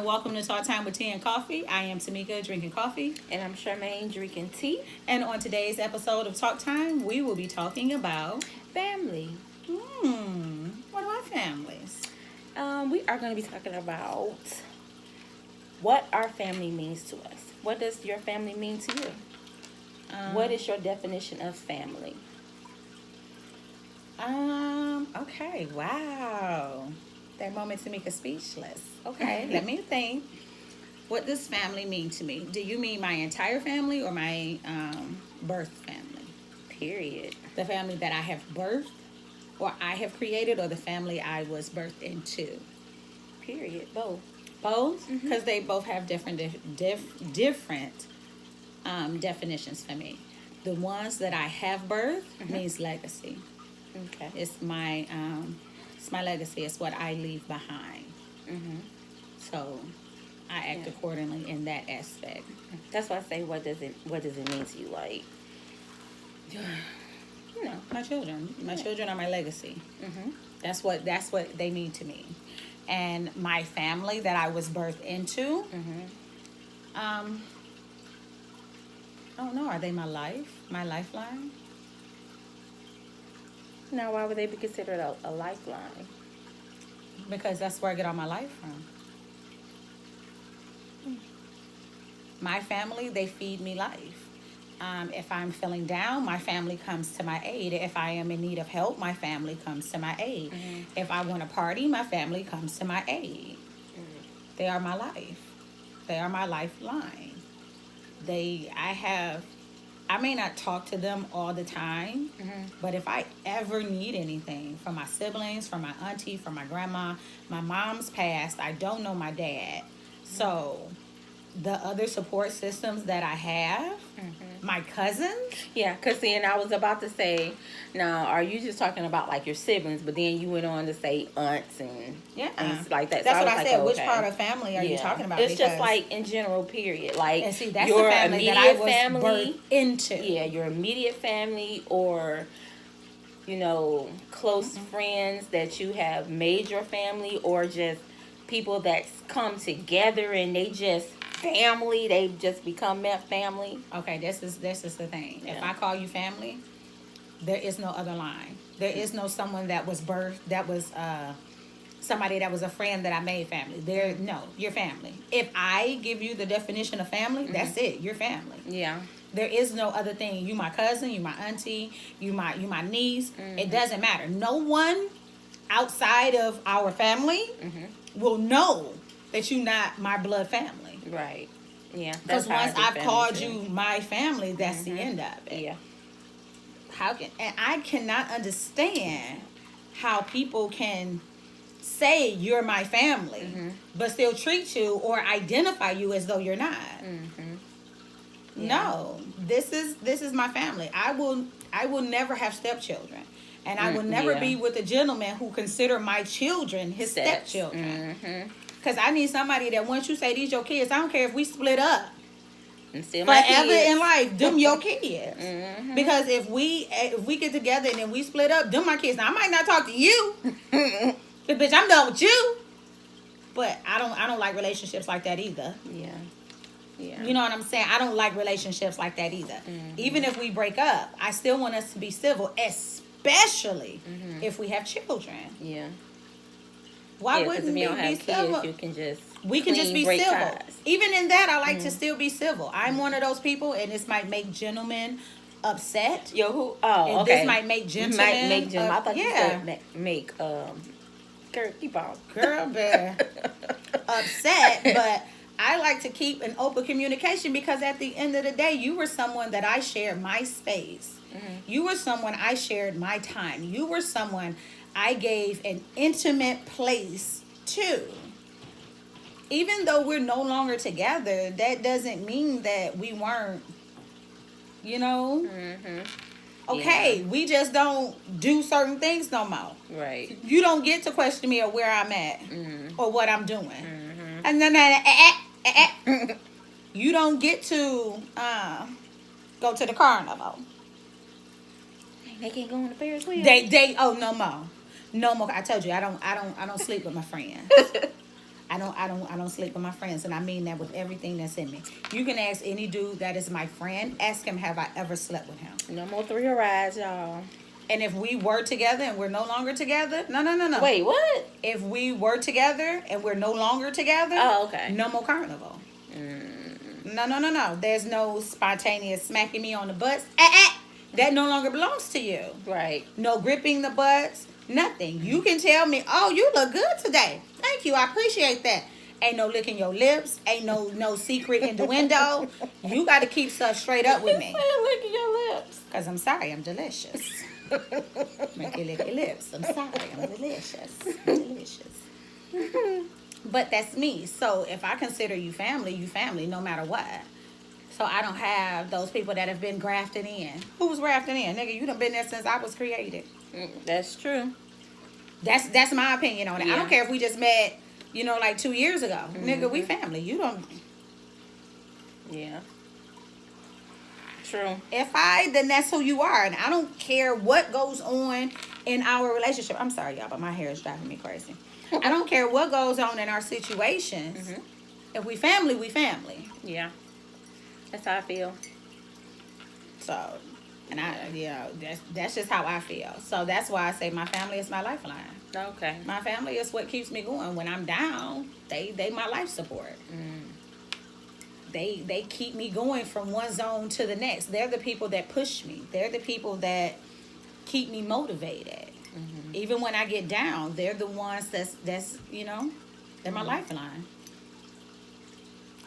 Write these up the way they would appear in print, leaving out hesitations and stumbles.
Welcome to Talk Time with Tea and Coffee. I am Tamika, drinking coffee. And I'm Charmaine, drinking tea. And on today's episode of Talk Time, we will be talking about Family. What about families? We are going to be talking about what our family means to us. What does your family mean to you? What is your definition of family? Okay, wow. That moment Tamika speechless. Okay, let me think. What does family mean to me? Do you mean my entire family or my birth family? Period. The family that I have birthed or I have created, or the family I was birthed into? Period. Both. Both? Because they both have different definitions for me. The ones that I have birthed means legacy. Okay. It's my legacy. It's what I leave behind. So I act accordingly in that aspect. That's why I say, what does it mean to you? Like, My children. My children are my legacy. That's what they mean to me. And my family that I was birthed into. I don't know. Are they my life? My lifeline? now why would they be considered a lifeline? Because that's where I get all my life from. My family, they feed me life. If I'm feeling down, my family comes to my aid. If I am in need of help, my family comes to my aid. If I want to party, my family comes to my aid. They are my life. They are my lifeline. I may not talk to them all the time, but if I ever need anything from my siblings, from my auntie, from my grandma, my mom's passed, I don't know my dad. So the other support systems that I have, my cousins. Yeah, because then I was about to say, now, are you just talking about like your siblings, but then you went on to say aunts and things like that. That's so what I said. oh, Which okay. part of family are you talking about? It's just like in general, period. Like, and see, that's your the family immediate that I was family birthed into. Yeah, your immediate family, or close friends that you have made your family, or just people that come together and they just family. They just become family. Okay, this is the thing. Yeah. If I call you family, there is no other line. There is no someone that was birthed, that was somebody that was a friend that I made family. You're family. If I give you the definition of family, that's it. You're family. Yeah. There is no other thing. You my cousin, you my auntie, you my niece. It doesn't matter. No one outside of our family will know that you're not my blood family. Right. Yeah. Because once I've called too. you my family, that's the end of it. Yeah. And I cannot understand how people can say you're my family, but still treat you or identify you as though you're not. No, this is my family. I will never have stepchildren, and I will never be with a gentleman who consider my children his stepchildren. Because I need somebody that once you say these your kids, I don't care if we split up. And still my Forever kids. in life, them your kids. Because if we get together and then we split up, them my kids. Now I might not talk to you, but bitch, I'm done with you. But I don't like relationships like that either. Yeah. Yeah. You know what I'm saying? I don't like relationships like that either. Even if we break up, I still want us to be civil, especially if we have children. Yeah. Why wouldn't if we you don't be have civil? kids, you can just We can just be break civil. ties. Even in that, I like to still be civil. I'm one of those people, and this might make gentlemen upset. Yo, who? Oh, And okay. this might make gentlemen. I thought you yeah. said make Girl, keep on. Girl, bear upset, but I like to keep an open communication because at the end of the day, you were someone that I shared my space. You were someone I shared my time. You were someone I gave an intimate place to. Even though we're no longer together, that doesn't mean that we weren't, okay, we just don't do certain things no more. Right. You don't get to question me or where I'm at or what I'm doing. And then you don't get to go to the carnival. They can't go on the Ferris wheel. They no more. I told you I don't sleep with my friends. I don't sleep with my friends, and I mean that with everything that's in me. You can ask any dude that is my friend. Ask him, have I ever slept with him? No more 3 rides, y'all. And if we were together and we're no longer together, no. Wait, what? If we were together and we're no longer together, Oh, okay. no more carnival. No. There's no spontaneous smacking me on the butts. That no longer belongs to you. Right. No gripping the butts. Nothing. You can tell me, oh, you look good today. Thank you. I appreciate that. Ain't no licking your lips. Ain't no secret innuendo. You got to keep stuff straight up with me. Licking your lips. Because I'm sorry, I'm delicious. Make you lick your lips. I'm sorry, I'm delicious. I'm delicious. But that's me. So if I consider you family no matter what. So I don't have those people that have been grafted in. Who's grafted in? Nigga, you done been there since I was created. That's true. That's my opinion on it. Yeah. I don't care if we just met, like 2 years ago. Nigga, we family. You don't. Yeah. True. Then that's who you are. And I don't care what goes on in our relationship. I'm sorry, y'all, but my hair is driving me crazy. I don't care what goes on in our situations. If we family, we family. Yeah. That's how I feel. So, and that's just how I feel. So that's why I say my family is my lifeline. Okay. My family is what keeps me going. When I'm down, they my life support. They keep me going from one zone to the next. They're the people that push me. They're the people that keep me motivated. Even when I get down, they're the ones that's they're my lifeline.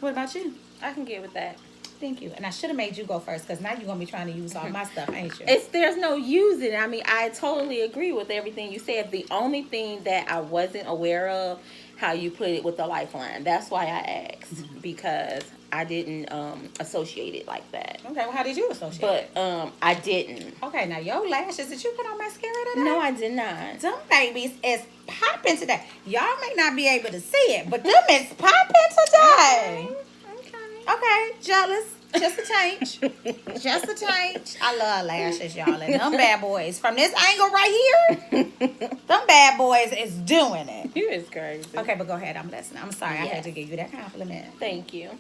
What about you? I can get with that. Thank you. And I should have made you go first because now you're going to be trying to use all my stuff, ain't you? There's no using. I mean, I totally agree with everything you said. The only thing that I wasn't aware of, how you put it with the lifeline. That's why I asked, because I didn't associate it like that. Okay, well, how did you associate But I didn't. Okay, now your lashes, did you put on mascara today? No, I did not. Them babies is popping today. Y'all may not be able to see it, but them is popping today. Okay, jealous. Just a taint. Just a taint. I love lashes, y'all. And them bad boys, from this angle right here, them bad boys is doing it. You is crazy. Okay, but go ahead. I'm listening. I'm sorry. I Yes. had to give you that compliment. Thank you.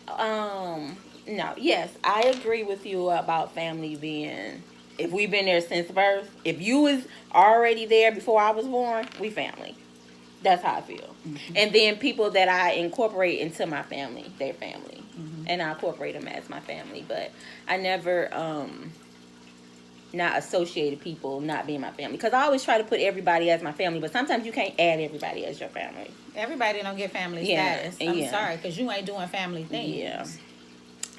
No, yes, I agree with you about family being, if we've been there since birth, if you was already there before I was born, we family. That's how I feel. And then people that I incorporate into my family, they're family. And I incorporate them as my family. But I never not associated people not being my family. Because I always try to put everybody as my family. But sometimes you can't add everybody as your family. Everybody don't get family Yeah, status. I'm yeah. sorry, because you ain't doing family things. Yeah.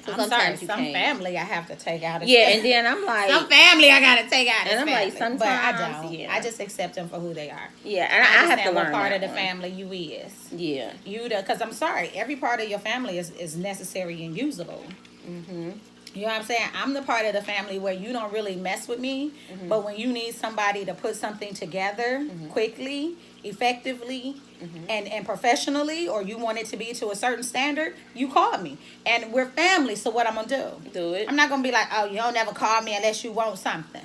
So I'm sorry. sometimes you Some can't. family I have to take out. Of Yeah, and then I'm like... some family I gotta take out. And as I'm like, family, but I sometimes, don't. yeah. I just accept them for who they are. Yeah, and I have to understand learn what part that of the one. family you is. Yeah. Because I'm sorry, every part of your family is necessary and usable. You know what I'm saying? I'm the part of the family where you don't really mess with me, but when you need somebody to put something together quickly, effectively, and professionally, or you want it to be to a certain standard, you call me. And we're family, so what I'm going to do? Do it. I'm not going to be like, oh, you don't never call me unless you want something.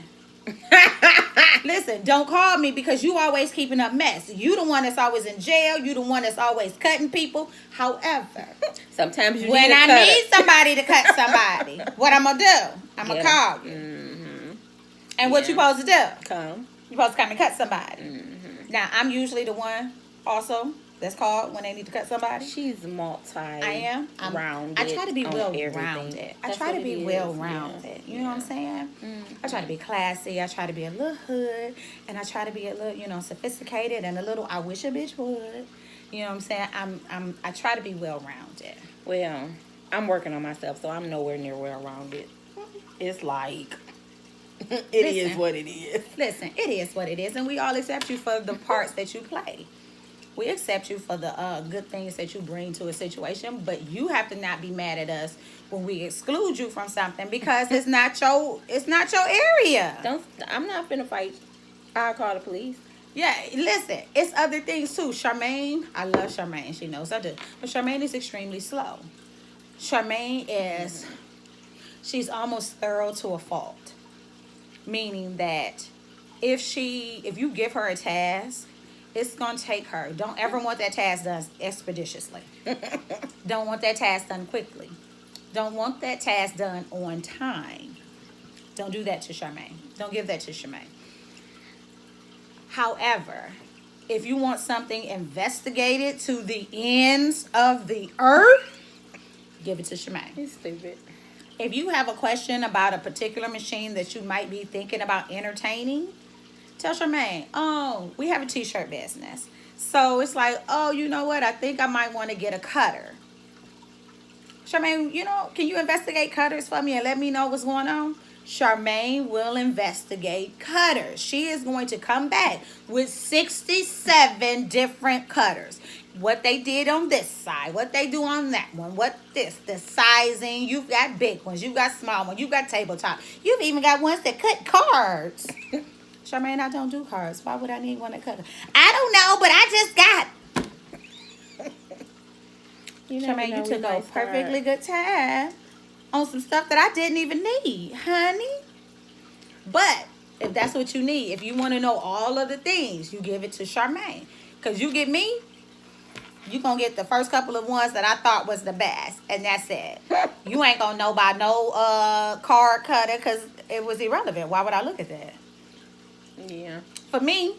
Listen, don't call me because you always keeping up mess. You the one that's always in jail. You the one that's always cutting people. However, Sometimes you when need a I cutter. need somebody to cut somebody, what I'm gonna do? I'm gonna call you. And what you supposed to do? Come. You supposed to come and cut somebody. Now I'm usually the one also that's called when they need to cut somebody. She's multi. I am. rounded. I try to be on well everything. rounded. I That's try what to it be is. well rounded. Yeah. You know what I'm saying? I try to be classy. I try to be a little hood, and I try to be a little, sophisticated and a little. I wish a bitch would. You know what I'm saying? I try to be well rounded. Well, I'm working on myself, so I'm nowhere near well rounded. It's like it is Listen. what it is. Listen, it is what it is, and we all accept you for the parts that you play. We accept you for the good things that you bring to a situation, but you have to not be mad at us when we exclude you from something because it's not your area. I'm not finna fight. I'll call the police. Yeah, listen, it's other things too. Charmaine, I love Charmaine. She knows I do. But Charmaine is extremely slow. Charmaine is, she's almost thorough to a fault. Meaning that if you give her a task It's going to take her. Don't ever want that task done expeditiously. Don't want that task done quickly. Don't want that task done on time. Don't do that to Charmaine. Don't give that to Charmaine. However, if you want something investigated to the ends of the earth, give it to Charmaine. He's stupid. If you have a question about a particular machine that you might be thinking about entertaining, tell Charmaine, oh, we have a t-shirt business. So it's like, oh, you know what? I think I might want to get a cutter. Charmaine, can you investigate cutters for me and let me know what's going on? Charmaine will investigate cutters. She is going to come back with 67 different cutters. What they did on this side, what they do on that one, the sizing. You've got big ones, you've got small ones, you've got tabletop. You've even got ones that cut cards. Charmaine, I don't do cards. Why would I need one to cut? I don't know, but I just got. Charmaine, you took a perfectly good time on some stuff that I didn't even need, honey. But if that's what you need, if you want to know all of the things, you give it to Charmaine. Because you get me, you going to get the first couple of ones that I thought was the best. And that's it. You ain't going to know about no card cutter because it was irrelevant. Why would I look at that? Yeah. For me,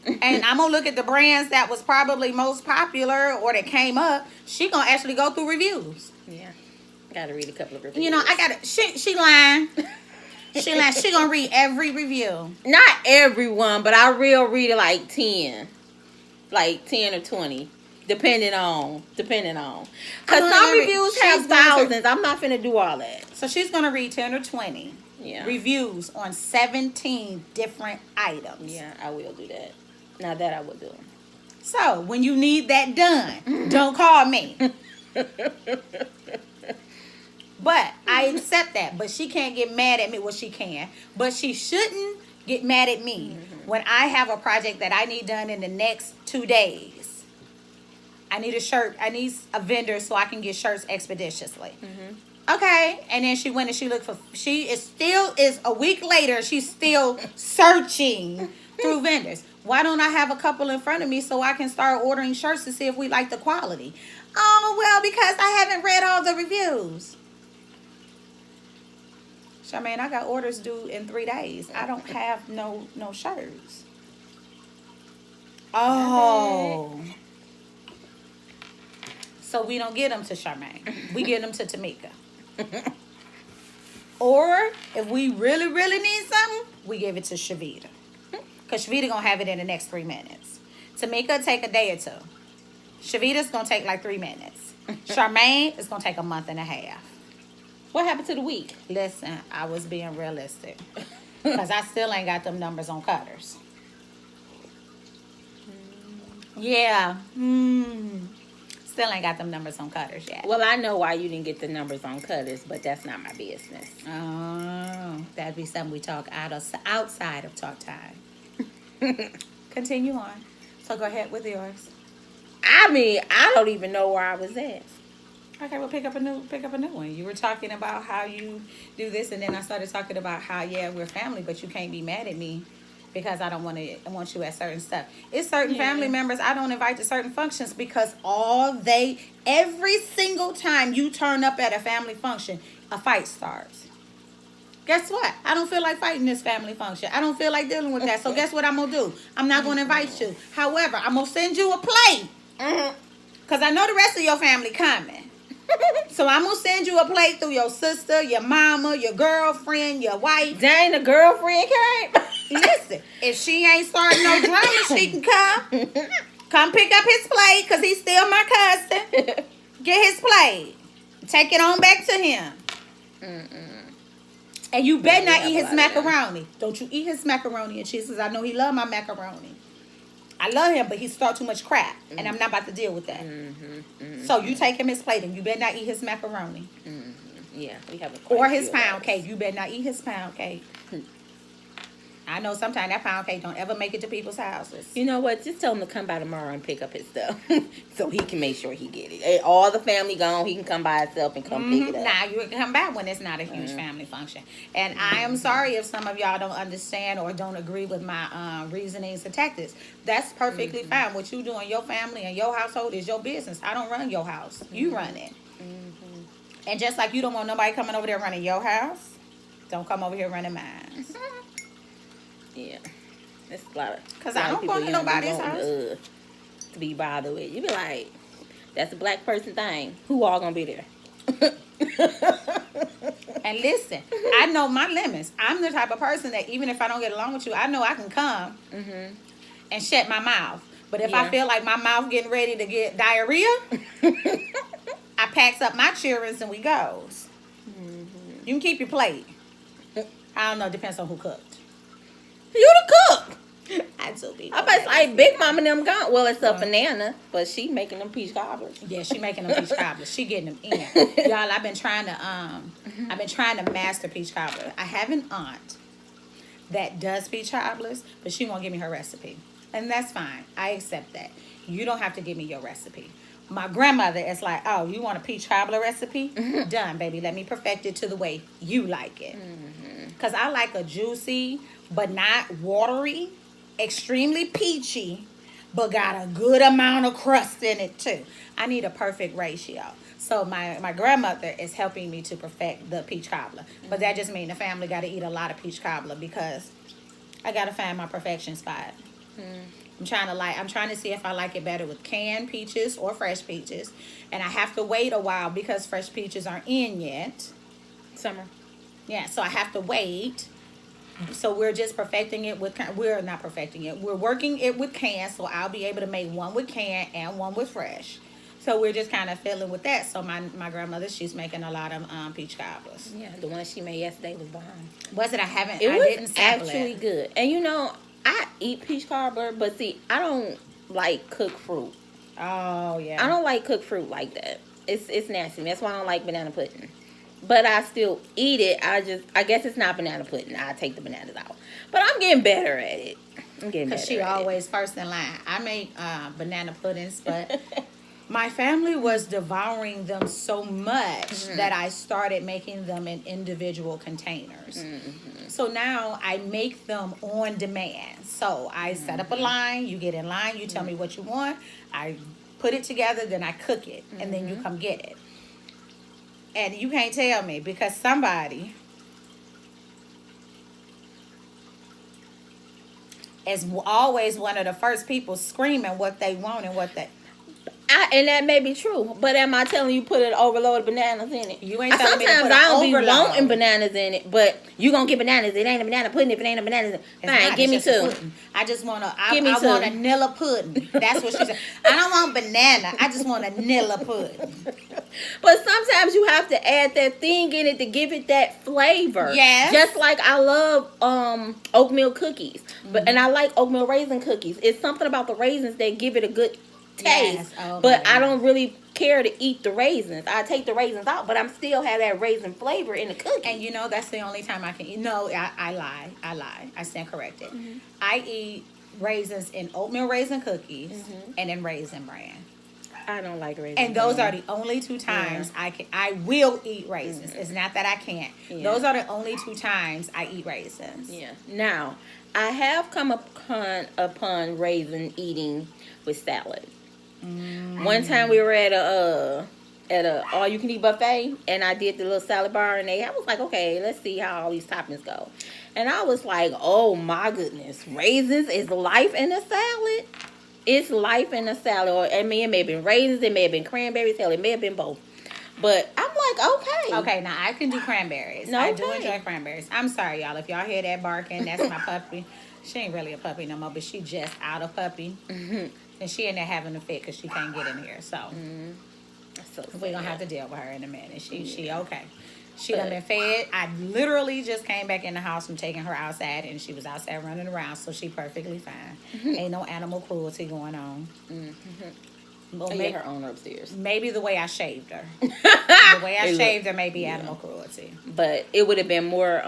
and I'm going to look at the brands that was probably most popular or that came up. She going to actually go through reviews. Yeah. Got to read a couple of reviews. I got to, she lying. She lying. She going to read every review. Not everyone, but I will read it like 10. Like 10 or 20. Depending on. Because some reviews have thousands. I'm not finna do all that. So she's going to read 10 or 20 reviews on 17 different items. Yeah, I will do that. Now that I will do. So when you need that done, don't call me. But I accept that. But she can't get mad at me. Well, she can. But she shouldn't get mad at me when I have a project that I need done in the next 2 days. I need a shirt. I need a vendor so I can get shirts expeditiously. Okay. And then she went and she looked for, a week later, she's still searching through vendors. Why don't I have a couple in front of me so I can start ordering shirts to see if we like the quality? Oh, well, because I haven't read all the reviews. Charmaine, I got orders due in 3 days. I don't have no shirts. Oh. So we don't get them to Charmaine. We get them to Tamika. Or if we really, really need something, we give it to Shavita. Because Shavita going to have it in the next 3 minutes. Tamika take a day or two. Shavita's going to take like 3 minutes. Charmaine is going to take a month and a half. What happened to the week? Listen, I was being realistic. Because I still ain't got them numbers on cutters. Yeah. Still ain't got them numbers on cutters yet. Well, I know why you didn't get the numbers on cutters, but that's not my business. Oh, that'd be something we talk outside of talk time. Continue on. So go ahead with yours. I mean, I don't even know where I was at. Okay, well, pick up a new one. You were talking about how you do this, and then I started talking about how, yeah, we're family, but you can't be mad at me because I don't want you at certain stuff. It's certain family members I don't invite to certain functions because every single time you turn up at a family function, a fight starts. Guess what? I don't feel like fighting this family function. I don't feel like dealing with that. So guess what I'm going to do? I'm not going to invite you. However, I'm going to send you a plate because I know the rest of your family coming. So I'm going to send you a plate through your sister, your mama, your girlfriend, your wife. Dang, the girlfriend came? Listen, if she ain't starting no drama, she can come. Come pick up his plate because he's still my cousin. Get his plate. Take it on back to him. And you better not eat his macaroni. Don't you eat his macaroni and cheese because I know he love my macaroni. I love him, but he start too much crap, and I'm not about to deal with that. So you take him his plate, and you better not eat his macaroni. Yeah, we have or his pound cake. You better not eat his pound cake. I know sometimes that pound cake don't ever make it to people's houses. You know what? Just tell him to come by tomorrow and pick up his stuff, so he can make sure he get it. All the family gone, he can come by himself and come pick it up. Nah, you can come back when it's not a huge family function. And I am sorry if some of y'all don't understand or don't agree with my reasonings and tactics. That's perfectly fine. What you do in your family and your household is your business. I don't run your house. You run it. And just like you don't want nobody coming over there running your house, don't come over here running mine. Yeah. It's a lot of, because I don't go to nobody's house to be bothered with. You be like, that's a black person thing. Who all gonna be there? And listen, I know my limits. I'm the type of person that even if I don't get along with you, I know I can come and shut my mouth. But if I feel like my mouth getting ready to get diarrhea, I packs up my children and we goes. You can keep your plate. I don't know. Depends on who cooked. You the cook. I do be. I bet like Big Mama and them gone. Well, except for Nana, but she making them peach cobblers. Yeah, she making them peach cobblers. She getting them in. Y'all, I've been trying to master peach cobbler. I have an aunt that does peach cobblers, but she won't give me her recipe, and that's fine. I accept that. You don't have to give me your recipe. My grandmother is like, oh, you want a peach cobbler recipe? Done, baby. Let me perfect it to the way you like it. Because I like a juicy, but not watery, extremely peachy, but got a good amount of crust in it too. I need a perfect ratio. So my grandmother is helping me to perfect the peach cobbler. But that just means the family got to eat a lot of peach cobbler because I got to find my perfection spot. I'm trying to see if I like it better with canned peaches or fresh peaches. And I have to wait a while because fresh peaches aren't in yet. Summer. Yeah, so I have to wait. So we're just perfecting it with, we're not perfecting it. We're working it with canned, so I'll be able to make one with canned and one with fresh. So we're just kind of fiddling with that. So my grandmother, she's making a lot of peach cobblers. Yeah, the one she made yesterday was bomb. Was it? I was didn't sample actually good. And you know, I eat peach cobbler, but see, I don't like cooked fruit. Oh yeah. I don't like cooked fruit like that. It's nasty. That's why I don't like banana pudding. But I still eat it. I guess it's not banana pudding. I take the bananas out. But I'm getting better at it. Because she always first in line. I make banana puddings, but my family was devouring them so much that I started making them in individual containers. So now I make them on demand. So I set up a line. You get in line. You tell me what you want. I put it together. Then I cook it. And then you come get it. And you can't tell me because somebody is always one of the first people screaming what they want and what they... And that may be true, but am I telling you put an overload of bananas in it? You ain't telling me to put Sometimes I don't be overload. wanting bananas in it, but you gonna get bananas. It ain't a banana pudding if it ain't a banana. Fine, give me two. I just want I want a vanilla pudding. That's what she said. I don't want banana. I just want a vanilla pudding. But sometimes you have to add that thing in it to give it that flavor. Yes. Just like I love oatmeal cookies, but and I like oatmeal raisin cookies. It's something about the raisins that give it a good taste. Yes. Oh, but I don't really care to eat the raisins. I take the raisins out, but I'm still have that raisin flavor in the cookie. And you know that's the only time I can eat. No, I lie. I stand corrected. I eat raisins in oatmeal raisin cookies and in Raisin Bran. I don't like raisins. And those are the only two times I will eat raisins. It's not that I can't. Those are the only two times I eat raisins. Yeah. Now, I have come upon raisin eating with salad. One time we were at a all you can eat buffet, and I did the little salad bar, and I was like, okay, let's see how all these toppings go. And I was like, oh my goodness, raisins is life in a salad. It's life in a salad. Or I mean, it may have been raisins, it may have been cranberries, hell, it may have been both. But I'm like, okay. Okay, now I can do cranberries. No, I do enjoy cranberries. I'm sorry, y'all. If y'all hear that barking, that's my puppy. She ain't really a puppy no more, but she just out of puppy. And she in there having a fit because she can't get in here. So, So we're going to have to deal with her in a minute. She okay. She done been fed. I literally just came back in the house from taking her outside, and she was outside running around, so she perfectly fine. Ain't no animal cruelty going on. Well, Oh, yeah, her owner upstairs. maybe the way I shaved her. The way I Hey, shaved look, her may be yeah. animal cruelty. But it would have been more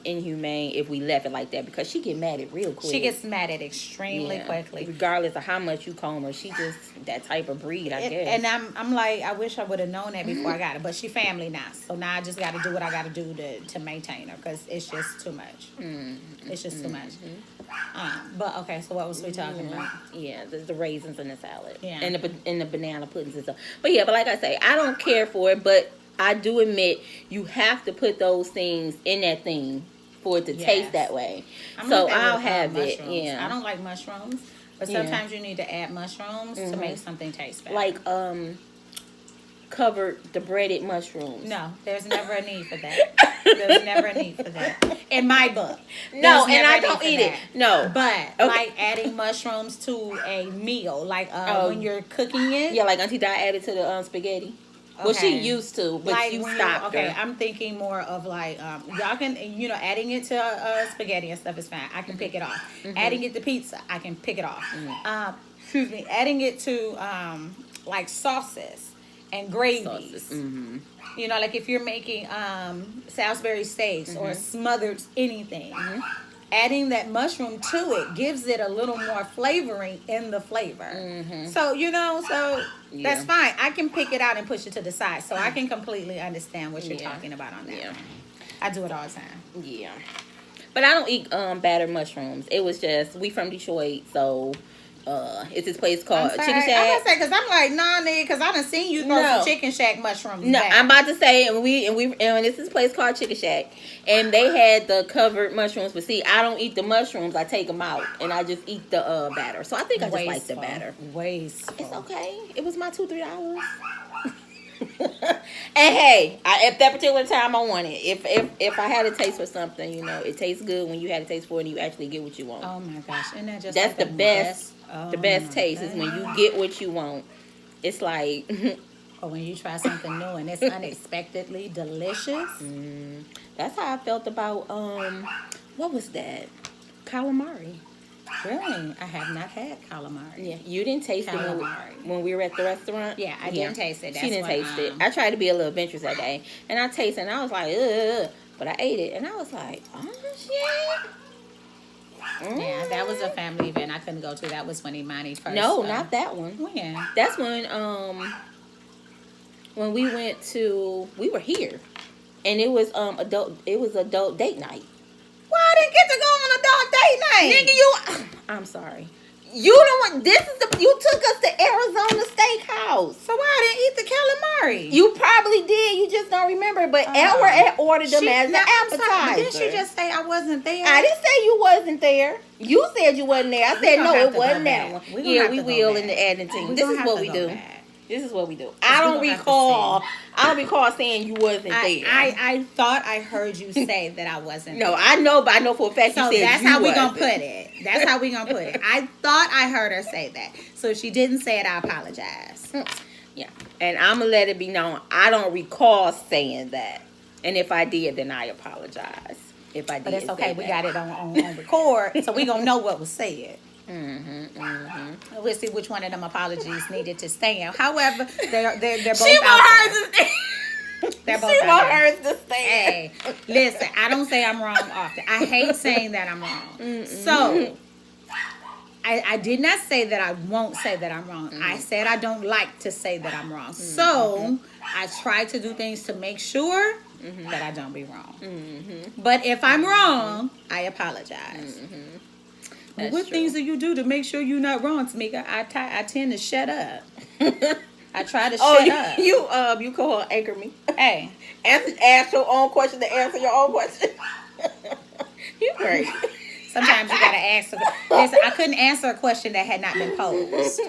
inhumane if we left it like that, because she get mad at real quick. She gets mad at extremely quickly. Regardless of how much you comb her, she just that type of breed, I guess. And I'm like, I wish I would have known that before I got her. But she family now. So now I just got to do what I got to do to maintain her, because it's just too much. It's just too much. But okay, so what was we talking about? Yeah, the raisins in the salad. Yeah. And the banana puddings and stuff. But yeah, but like I say, I don't care for it, but I do admit you have to put those things in that thing for it to taste that way. So I'll have it. Yeah. I don't like mushrooms, but sometimes you need to add mushrooms to make something taste better. Like covered the breaded mushrooms. No, there's never a need for that. There's never a need for that in my book. No, There's and never I a need don't for eat that. it. No, But like adding mushrooms to a meal, like when you're cooking it. yeah, like Auntie Di added to the spaghetti. Well, she Okay. used to, but Like you when stopped okay, her. I'm thinking more of like y'all can adding it to spaghetti and stuff is fine. I can pick it off. Adding it to pizza, I can pick it off. Excuse me. Adding it to like sauces and gravies. You know, like if you're making Salisbury steaks or smothered anything. Adding that mushroom to it gives it a little more flavoring in the flavor. So, that's fine. I can pick it out and push it to the side. So I can completely understand what you're talking about on that. Yeah. I do it all the time. Yeah. But I don't eat battered mushrooms. It was just, we from Detroit, so it's this place called Chicken I'm Shack. gonna say, because I'm like, nah, nigga, because I done seen you throw some Chicken Shack mushrooms. No, back. I'm about to say, and this is a place called Chicken Shack, and they had the covered mushrooms. But see, I don't eat the mushrooms; I take them out, and I just eat the batter. So I think I just like the batter. Wasteful. It's okay. It was my $2-3. And hey, at that particular time, I want it. If I had a taste for something, it tastes good when you had a taste for it, and you actually get what you want. Oh my gosh, isn't that just That's like the best. Oh The best my taste is when you get what you want. It's like, or when you try something new and it's unexpectedly delicious. that's how I felt about what was that? Calamari. Really, I have not had calamari. Yeah, you didn't taste Calamari. it when we were at the restaurant. Yeah, I didn't taste it. She didn't taste it. I tried to be a little adventurous that day, and I tasted it, and I was like, ugh, but I ate it, and I was like, oh shit. Yeah, that was a family event I couldn't go to. That was when Imani first. No, not that one. When? That's when we were here, and it was adult date night. Well, I didn't get to go on adult date night. Nigga, I'm sorry. You don't want, you took us to Arizona Steakhouse. So why I didn't eat the calamari? You probably did. You just don't remember. But Edward had ordered them as an appetizer. Didn't she just say I wasn't there? I didn't say you wasn't there. You said you wasn't there. I said no, it wasn't that one. Yeah, we will in the editing. This is what we do. This is what we do. I don't recall saying you wasn't there. I thought I heard you say that I wasn't No, there. I know, but I know for a fact you said that's you how we wasn't. gonna put it. That's how we gonna put it. I thought I heard her say that. So if she didn't say it, I apologize. Yeah. And I'm going to let it be known, I don't recall saying that. And if I did, then I apologize. If I did. But it's okay. We got it on record, so we gonna know what was said. We'll see which one of them apologies needed to stand. However, they're both She out want there. hers to stand. They're both She out want there. hers to stand. Hey, listen, I don't say I'm wrong often. I hate saying that I'm wrong. So, I did not say that I won't say that I'm wrong. I said I don't like to say that I'm wrong. So, I try to do things to make sure that I don't be wrong. But if I'm wrong, I apologize. What things do you do to make sure you're not wrong, Tamika? I tend to shut up. I try to shut up. You call her anchor me. Hey. Ask your own question to answer your own question. You great. Sometimes you gotta ask. Listen, I couldn't answer a question that had not been posed,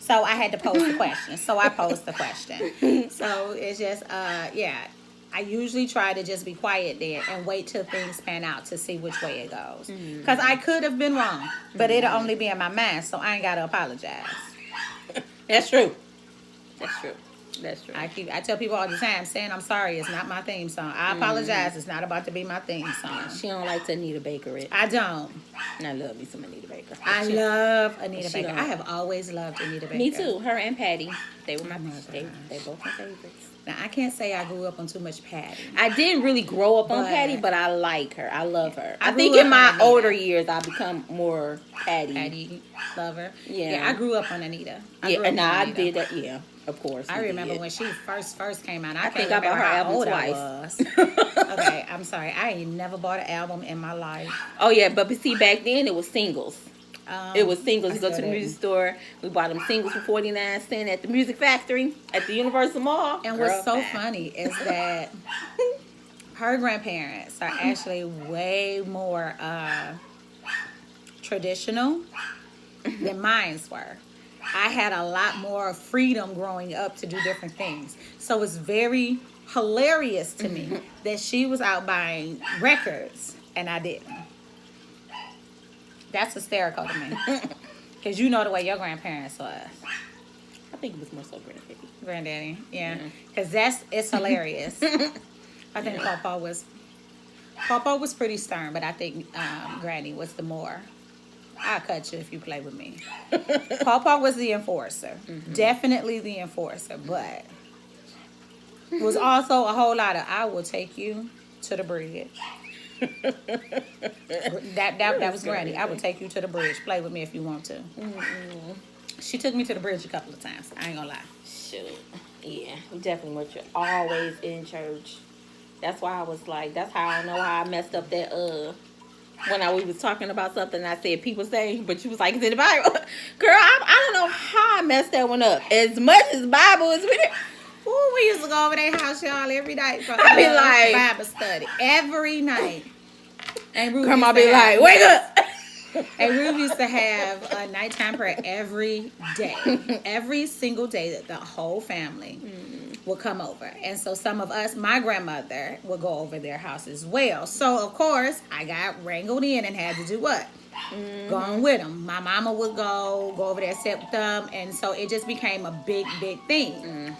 so I had to pose the question. So I posed the question. So it's just, I usually try to just be quiet there and wait till things pan out to see which way it goes. Because I could have been wrong, but it'll only be in my mind, so I ain't gotta apologize. That's true. That's true. That's true. I tell people all the time, saying I'm sorry is not my theme song. I apologize. It's not about to be my theme song. She don't like to Anita Baker it. I don't. And I love me some Anita Baker. I love Anita Baker. don't. I have always loved Anita Baker. Me too. Her and Patty. They were my mother. they both my favorites. Now, I can't say I grew up on too much Patty. I didn't really grow up on But- Patty, but I like her. I love her. I I think grew in up my on Anita. older years, I become more Patty. Patty, lover. Yeah. I grew up on Anita. Yeah, grew up and on I Anita. did that. Yeah, of course. I we remember did. when she first came out. I can't think I bought remember her how album old twice. I was. Okay, I'm sorry. I ain't never bought an album in my life. Oh yeah, but see, back then it was singles. It was singles. I You go to still the didn't. music store. We bought them singles for 49 cents at the Music Factory at the Universal Mall. And Girl, what's so bye. funny is that her grandparents are actually way more traditional than mine were. I had a lot more freedom growing up to do different things. So it's very hilarious to me that she was out buying records and I didn't. That's hysterical to me. Because you know the way your grandparents was. I think it was more so Granddaddy. Granddaddy, yeah. Yeah. Because it's hilarious. I think Pawpaw was pretty stern, but I think Granny was the more. I'll cut you if you play with me. Pawpaw was the enforcer. Definitely the enforcer, but was also a whole lot of I will take you to the bridge. that was Granny. I will take you to the bridge. Play with me if you want to. She took me to the bridge a couple of times. I ain't gonna lie. Shoot. Yeah, we definitely were always in church. That's why I was like, that's how I know how I messed up that when we was talking about something I said people say, but you was like, it's in the Bible. Girl, I don't know how I messed that one up. As much as Bible is with it. Ooh, we used to go over their house, y'all, every night for I be like- Bible study. Every night. And Ruth Grandma used to be have- like, wake up. And Ruth used to have a nighttime prayer every day. Every single day that the whole family would come over. And so some of us, my grandmother, would go over their house as well. So, of course, I got wrangled in and had to do what? Going with them. My mama would go over there, sit with them. And so it just became a big, big thing.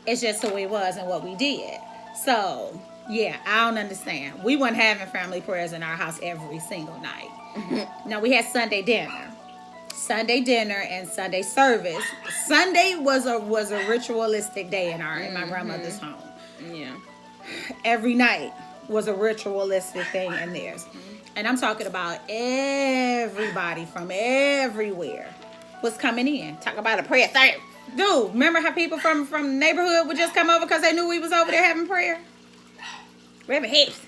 It's just who it was and what we did. So, yeah, I don't understand. We weren't having family prayers in our house every single night. No, we had Sunday dinner and Sunday service. Sunday was a ritualistic day in my grandmother's home. Yeah. Every night was a ritualistic thing in theirs. And I'm talking about everybody from everywhere was coming in. Talk about a prayer service. Dude, remember how people from the neighborhood would just come over because they knew we was over there having prayer? Reverend Hips.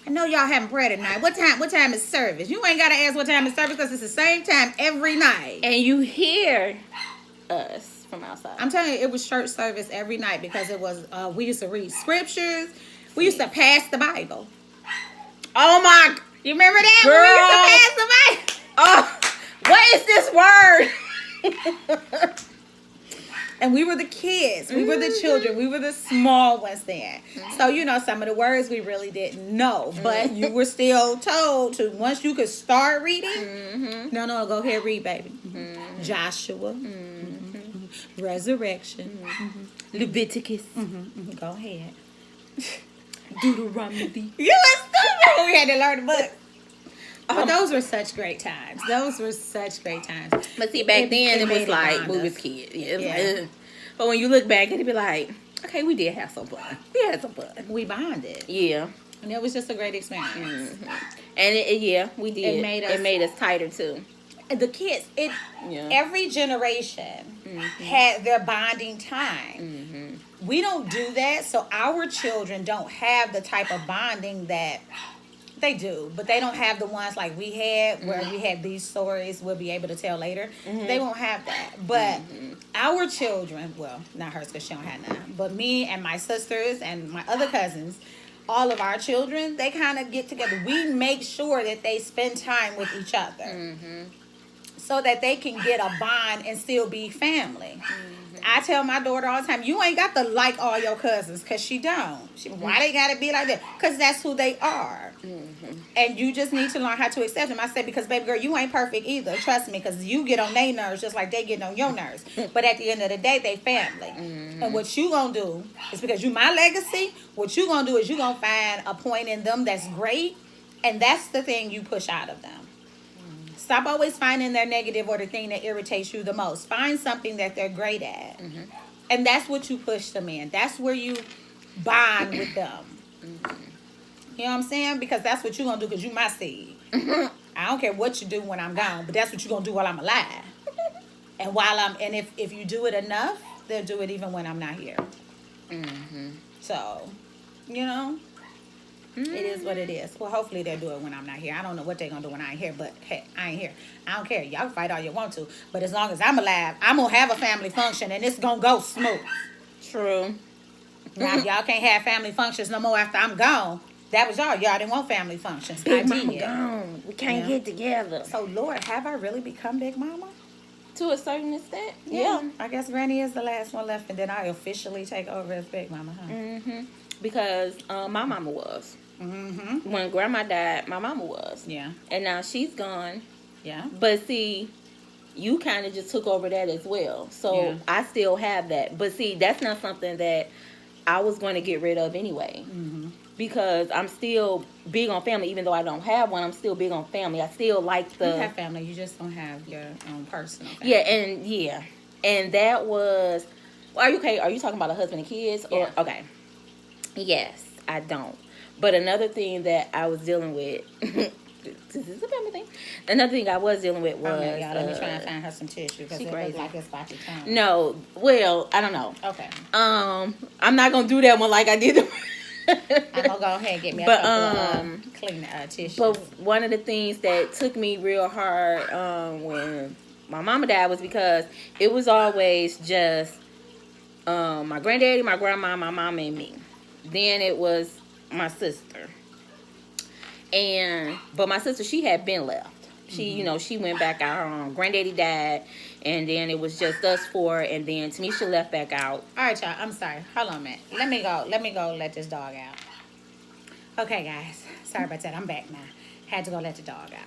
I know y'all having prayer tonight. What time is service? You ain't got to ask what time is service because it's the same time every night. And you hear us from outside. I'm telling you, it was church service every night because it was, we used to read scriptures. We used to pass the Bible. Oh my. You remember that? Girl. We used to pass the Bible. Oh, what is this word? And we were the kids. We were the children. We were the small ones then. So, some of the words we really didn't know. But you were still told to, once you could start reading, no, go ahead, read, baby. Joshua. Resurrection. Leviticus. Go ahead. Deuteronomy. You were stupid when we had to learn the book. But those were such great times. But see, back then it was made like bond we us. was kids. Yeah, it was Yeah. like, ugh. But when you look back, it'd be like, okay, we did have some fun. We had some fun. We bonded. Yeah. And it was just a great experience. And we did. It made us tighter too. And the kids, Yeah. every generation had their bonding time. We don't do that, so our children don't have the type of bonding that they do, but they don't have the ones like we had where we had these stories we'll be able to tell later. They won't have that. But our children, well, not hers because she don't have none, but me and my sisters and my other cousins, all of our children, they kind of get together. We make sure that they spend time with each other so that they can get a bond and still be family. I tell my daughter all the time, you ain't got to like all your cousins, because she don't. Why they got to be like that? Because that's who they are. And you just need to learn how to accept them. I said, because baby girl, you ain't perfect either. Trust me, because you get on their nerves just like they get on your nerves. But at the end of the day, they family. And what you gonna do is, because you my legacy, what you gonna do is you gonna find a point in them that's great, and that's the thing you push out of them. Stop always finding their negative or the thing that irritates you the most. Find something that they're great at. And that's what you push them in. That's where you bond with them. You know what I'm saying? Because that's what you're going to do, because you my seed. I don't care what you do when I'm gone, but that's what you're going to do while I'm alive. And if you do it enough, they'll do it even when I'm not here. So, you know, it is what it is. Well, hopefully they'll do it when I'm not here. I don't know what they're going to do when I ain't here, but hey, I ain't here. I don't care. Y'all can fight all you want to. But as long as I'm alive, I'm going to have a family function, and it's going to go smooth. True. Now, y'all can't have family functions no more after I'm gone. That was y'all. Y'all didn't want family functions. Big I Mama did. gone. We can't get together. So, Lord, have I really become Big Mama? To a certain extent, Yeah. I guess Granny is the last one left, and then I officially take over as Big Mama, huh? Because my mama was. When Grandma died, my mama was. Yeah. And now she's gone. Yeah. But see, you kind of just took over that as well. So Yeah. I still have that. But see, that's not something that I was going to get rid of anyway. Because I'm still big on family. Even though I don't have one, I'm still big on family. I still like the... You have family. You just don't have your own personal family. And that was... Are you okay? Are you talking about a husband and kids? Or Yeah. okay. Yes, I don't. But another thing that I was dealing with... This is a family thing. Another thing I was dealing with was... Okay, y'all, let me try and find her some tissue, because she it crazy. looks like it's about to turn. No, well, I don't know. Okay. I'm not going to do that one like I did the... I'm going to go ahead and get me a couple of clean tissues. But one of the things that took me real hard when my mama died was because it was always just my granddaddy, my grandma, my mama, and me. Then it was my sister. But my sister, she had been left. She, she went back out. Granddaddy died, and then it was just us four, and then Tamisha left back out. All right, y'all. I'm sorry. Hold on a minute. Let me go let this dog out. Okay, guys. Sorry about that. I'm back now. Had to go let the dog out.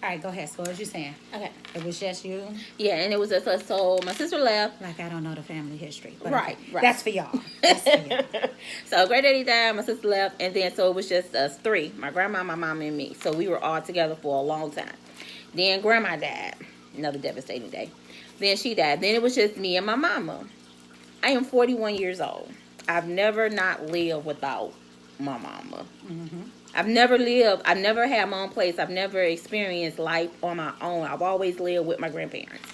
All right, go ahead. So what was you saying? Okay. It was just you? Yeah, and it was just us. So my sister left. Like, I don't know the family history. But Right. That's for y'all. That's for y'all. So granddaddy died, my sister left, and then so it was just us three, my grandma, my mom, and me. So we were all together for a long time. Then grandma died, another devastating day. Then she died. Then it was just me and my mama. I am 41 years old. I've never not lived without my mama. I've never had my own place. I've never experienced life on my own. I've always lived with my grandparents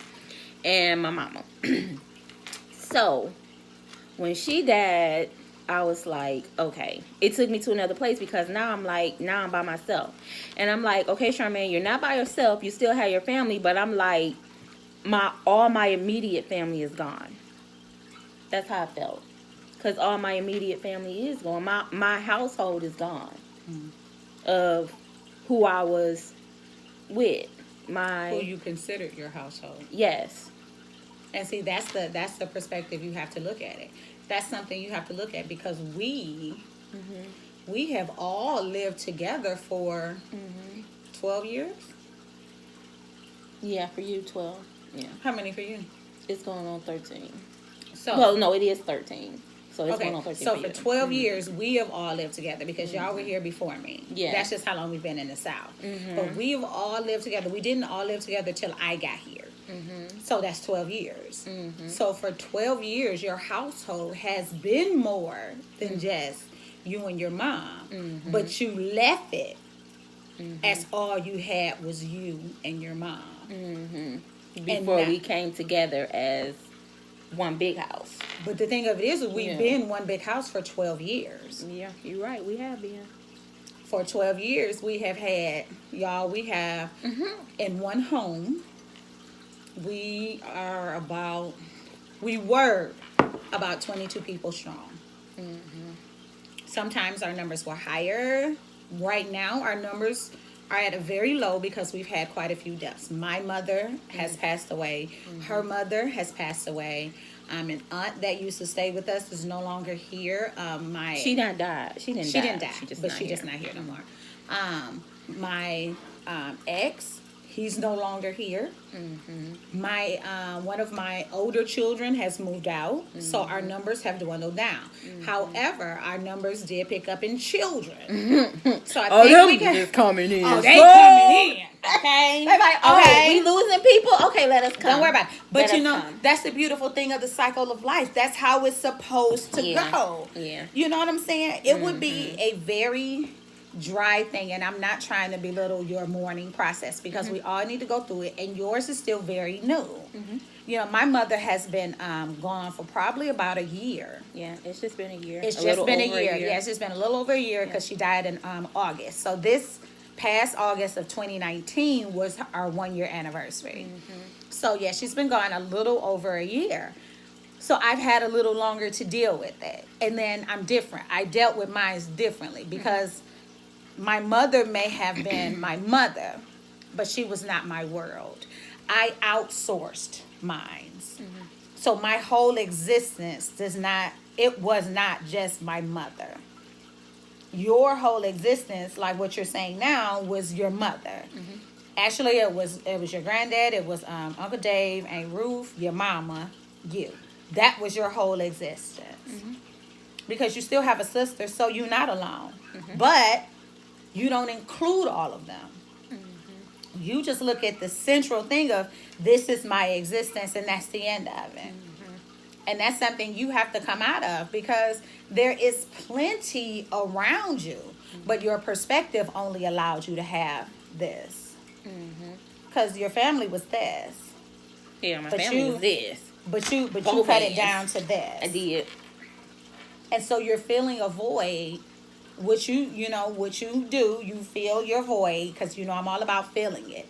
and my mama. So when she died, I was like, okay. It took me to another place, because now I'm by myself. And I'm like, okay, Charmaine, you're not by yourself. You still have your family. But I'm like, all my immediate family is gone. That's how I felt. Because all my immediate family is gone. My household is gone. Of who I was with. Who you considered your household. Yes. And see, that's the perspective you have to look at it. That's something you have to look at, because we have all lived together for 12 years. Yeah, for you, 12. Yeah. How many for you? It's going on 13. So, well, no, it is 13. So it's going on 13 so for for you. 12 years, we have all lived together, because y'all were here before me. Yeah. That's just how long we've been in the South. But we've all lived together. We didn't all live together till I got here. So that's 12 years. So for 12 years, your household has been more than just you and your mom. But you left it as all you had was you and your mom. Before we came together as one big house. But the thing of it is, we've been one big house for 12 years. Yeah, you're right. We have been. For 12 years, we have had, y'all, in one home, we were about 22 people strong. Sometimes our numbers were higher. Right now, our numbers are at a very low, because we've had quite a few deaths. My mother has passed away. Her mother has passed away. An aunt that used to stay with us is no longer here. She not died. She didn't die. She's just not here no more. My ex, he's no longer here. Mm-hmm. My one of my older children has moved out, so our numbers have dwindled down. Mm-hmm. However, our numbers did pick up in children. Mm-hmm. So I think just coming in. Oh, they coming in. Okay. They're like, okay, we losing people. Okay, let us come. Don't worry about it. But that's the beautiful thing of the cycle of life. That's how it's supposed to go. Yeah. You know what I'm saying? It would be a very dry thing, and I'm not trying to belittle your mourning process because we all need to go through it, and yours is still very new. You know, my mother has been gone for probably about a year. Yeah, it's just been a year. It's just been a year. Yeah, it's just been a little over a year because she died in August. So this past August of 2019 was our 1 year anniversary. So yeah, she's been gone a little over a year. So I've had a little longer to deal with that. And then I'm different. I dealt with mine differently because my mother may have been my mother, but she was not my world. I outsourced mine. So my whole existence was not just my mother. Your whole existence, like what you're saying now, was your mother. Actually, it was your granddad, it was Uncle Dave, Aunt Ruth, your mama, you. That was your whole existence. Because you still have a sister, so you're not alone. But you don't include all of them. You just look at the central thing of this is my existence, and that's the end of it. And that's something you have to come out of because there is plenty around you, but your perspective only allowed you to have this. Because your family was this. Yeah, my family was this. But you cut it down to this. I did. And so you're feeling a void. What you do, you feel your void because, I'm all about feeling it.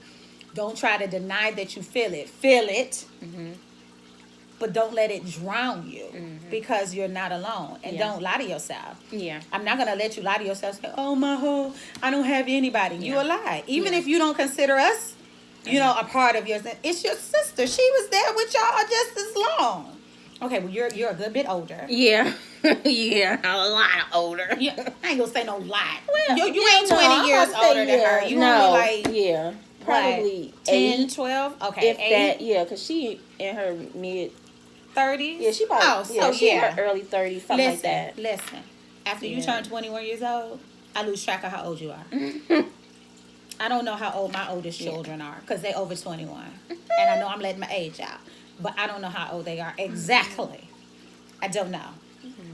Don't try to deny that you feel it. Feel it. But don't let it drown you because you're not alone. And don't lie to yourself. Yeah. I'm not going to let you lie to yourself. Say, oh, I don't have anybody. Yeah. You a lie. Even if you don't consider us, a part of yours. It's your sister. She was there with y'all just as long. Okay, well, you're a good bit older. Yeah. Yeah, a lot older. Yeah, I ain't going to say no lie. Well, you ain't 20 years older than her. You only probably 10, 12? Okay, if 8? That, yeah, because she in her mid 30s? Yeah, she probably, she in her early 30s, something like that. Listen, after you turn 21 years old, I lose track of how old you are. I don't know how old my oldest children are because they over 21. And I know I'm letting my age out. But I don't know how old they are exactly. I don't know.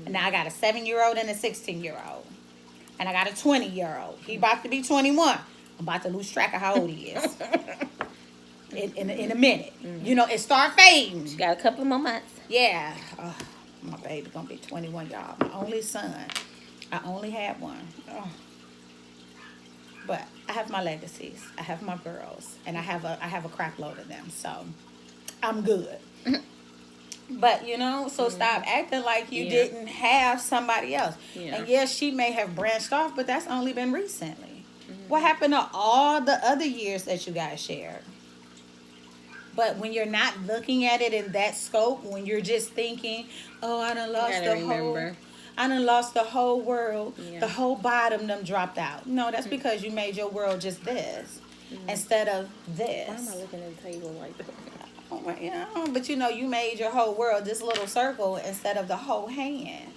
Now I got a 7-year-old and a 16-year-old. And I got a 20-year-old. He about to be 21. I'm about to lose track of how old he is. in a minute. It start fading. She got a couple more months. Yeah. Oh, my baby gonna be 21, y'all. My only son. I only had one. Oh. But I have my legacies. I have my girls. And I have a crap load of them. So I'm good. But, so stop acting like you didn't have somebody else. Yeah. And yes, she may have branched off, but that's only been recently. What happened to all the other years that you guys shared? But when you're not looking at it in that scope, when you're just thinking, oh, I done lost the whole world. Yeah. The whole bottom done dropped out. No, that's because you made your world just this instead of this. Why am I looking at the table like that? But you made your whole world this little circle instead of the whole hand.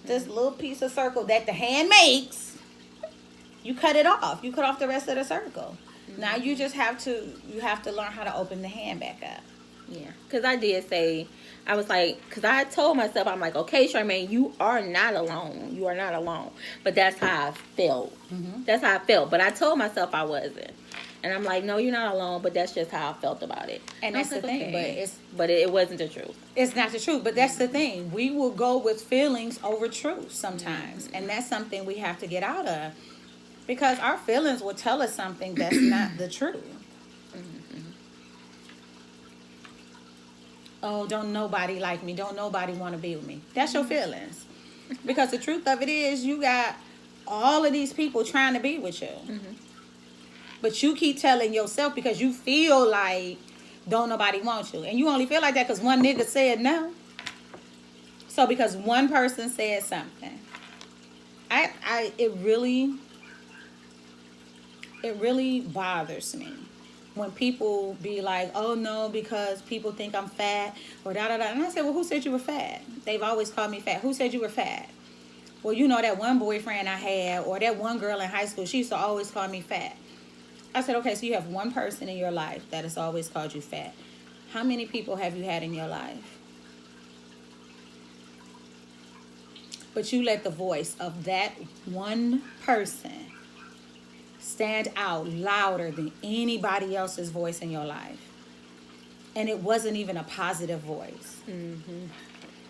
This little piece of circle that the hand makes, you cut it off. You cut off the rest of the circle. Now you just have to learn how to open the hand back up. Yeah, because I did say, I was like, because I told myself, I'm like, okay, Charmaine, you are not alone. You are not alone. But that's how I felt. That's how I felt. But I told myself I wasn't. And I'm like, no, you're not alone, but that's just how I felt about it. And that's the thing, but it wasn't the truth. It's not the truth, but that's the thing. We will go with feelings over truth sometimes, and that's something we have to get out of, because our feelings will tell us something that's not the truth. Oh, don't nobody like me. Don't nobody want to be with me. That's your feelings, because the truth of it is you got all of these people trying to be with you. But you keep telling yourself because you feel like don't nobody want you. And you only feel like that because one nigga said no. So because one person said something, it really bothers me when people be like, oh no, because people think I'm fat or da da da. And I said, well, who said you were fat? They've always called me fat. Who said you were fat? Well, you know, that one boyfriend I had or that one girl in high school, she used to always call me fat. I said, okay, so you have one person in your life that has always called you fat. How many people have you had in your life? But you let the voice of that one person stand out louder than anybody else's voice in your life. And it wasn't even a positive voice. Mm-hmm.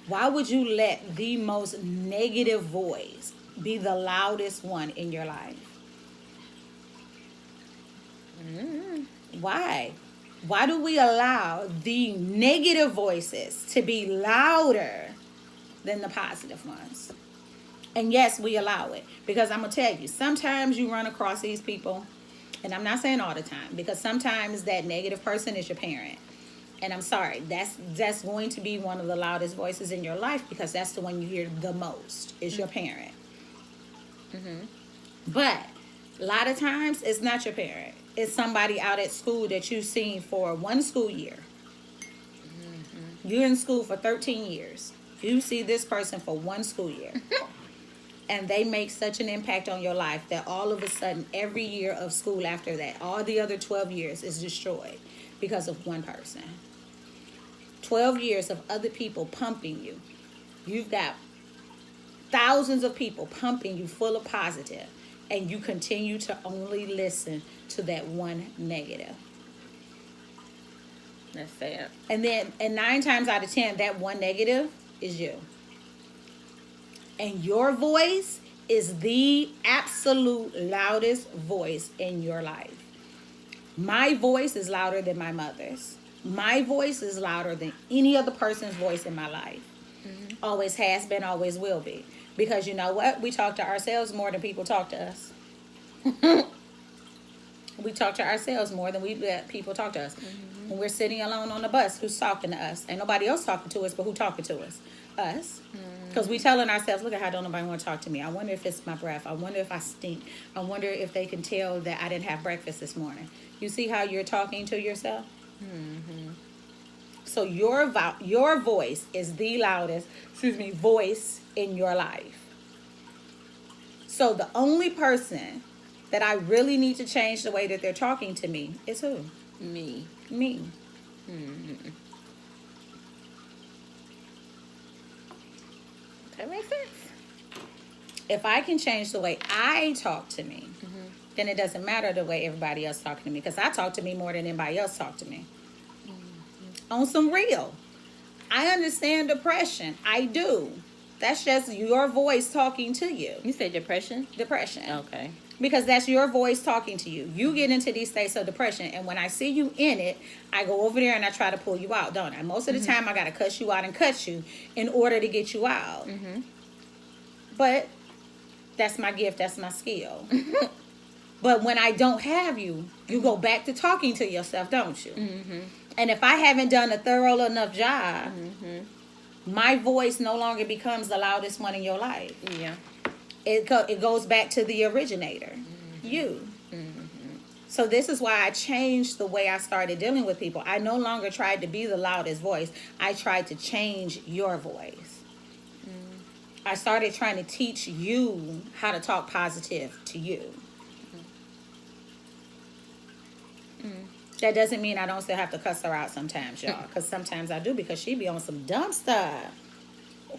Why would you let the most negative voice be the loudest one in your life? Mm-hmm. Why? Why do we allow the negative voices to be louder than the positive ones? And yes, we allow it. Because I'm going to tell you, sometimes you run across these people, and I'm not saying all the time, because sometimes that negative person is your parent. And I'm sorry, that's going to be one of the loudest voices in your life, because that's the one you hear the most, is your parent. Mm-hmm. But a lot of times, it's not your parent. It's somebody out at school that you've seen for one school year. Mm-hmm. You're in school for 13 years. You see this person for one school year. And they make such an impact on your life that all of a sudden, every year of school after that, all the other 12 years is destroyed because of one person. 12 years of other people pumping you. You've got thousands of people pumping you full of positive, and you continue to only listen to that one negative. That's sad. And 9 times out of 10, that one negative is you. And your voice is the absolute loudest voice in your life. My voice is louder than my mother's. My voice is louder than any other person's voice in my life. Mm-hmm. Always has been, always will be. Because you know what? We talk to ourselves more than people talk to us. We talk to ourselves more than we let people talk to us. Mm-hmm. When we're sitting alone on the bus, who's talking to us? Ain't nobody else talking to us, but who talking to us? Us. Because we telling ourselves, look at how don't nobody want to talk to me. I wonder if it's my breath. I wonder if I stink. I wonder if they can tell that I didn't have breakfast this morning. You see how you're talking to yourself? Mm-hmm. So your voice is the loudest, voice in your life. So the only person that I really need to change the way that they're talking to me is who? Me. Mm-hmm. That makes sense. If I can change the way I talk to me, mm-hmm. then it doesn't matter the way everybody else talking to me, because I talk to me more than anybody else talk to me. Mm-hmm. On some real. I understand depression. I do. That's just your voice talking to you. You said depression? Depression. Okay. Because that's your voice talking to you. You get into these states of depression, and when I see you in it, I go over there and I try to pull you out, don't I? Most of the time, I got to cuss you out and cut you in order to get you out. Mm-hmm. But that's my gift. That's my skill. But when I don't have you, you go back to talking to yourself, don't you? Mm-hmm. And if I haven't done a thorough enough job, my voice no longer becomes the loudest one in your life. Yeah. It goes back to the originator, you. Mm-hmm. So this is why I changed the way I started dealing with people. I no longer tried to be the loudest voice. I tried to change your voice. I started trying to teach you how to talk positive to you. That doesn't mean I don't still have to cuss her out sometimes, y'all. Because sometimes I do, because she be on some dumb stuff.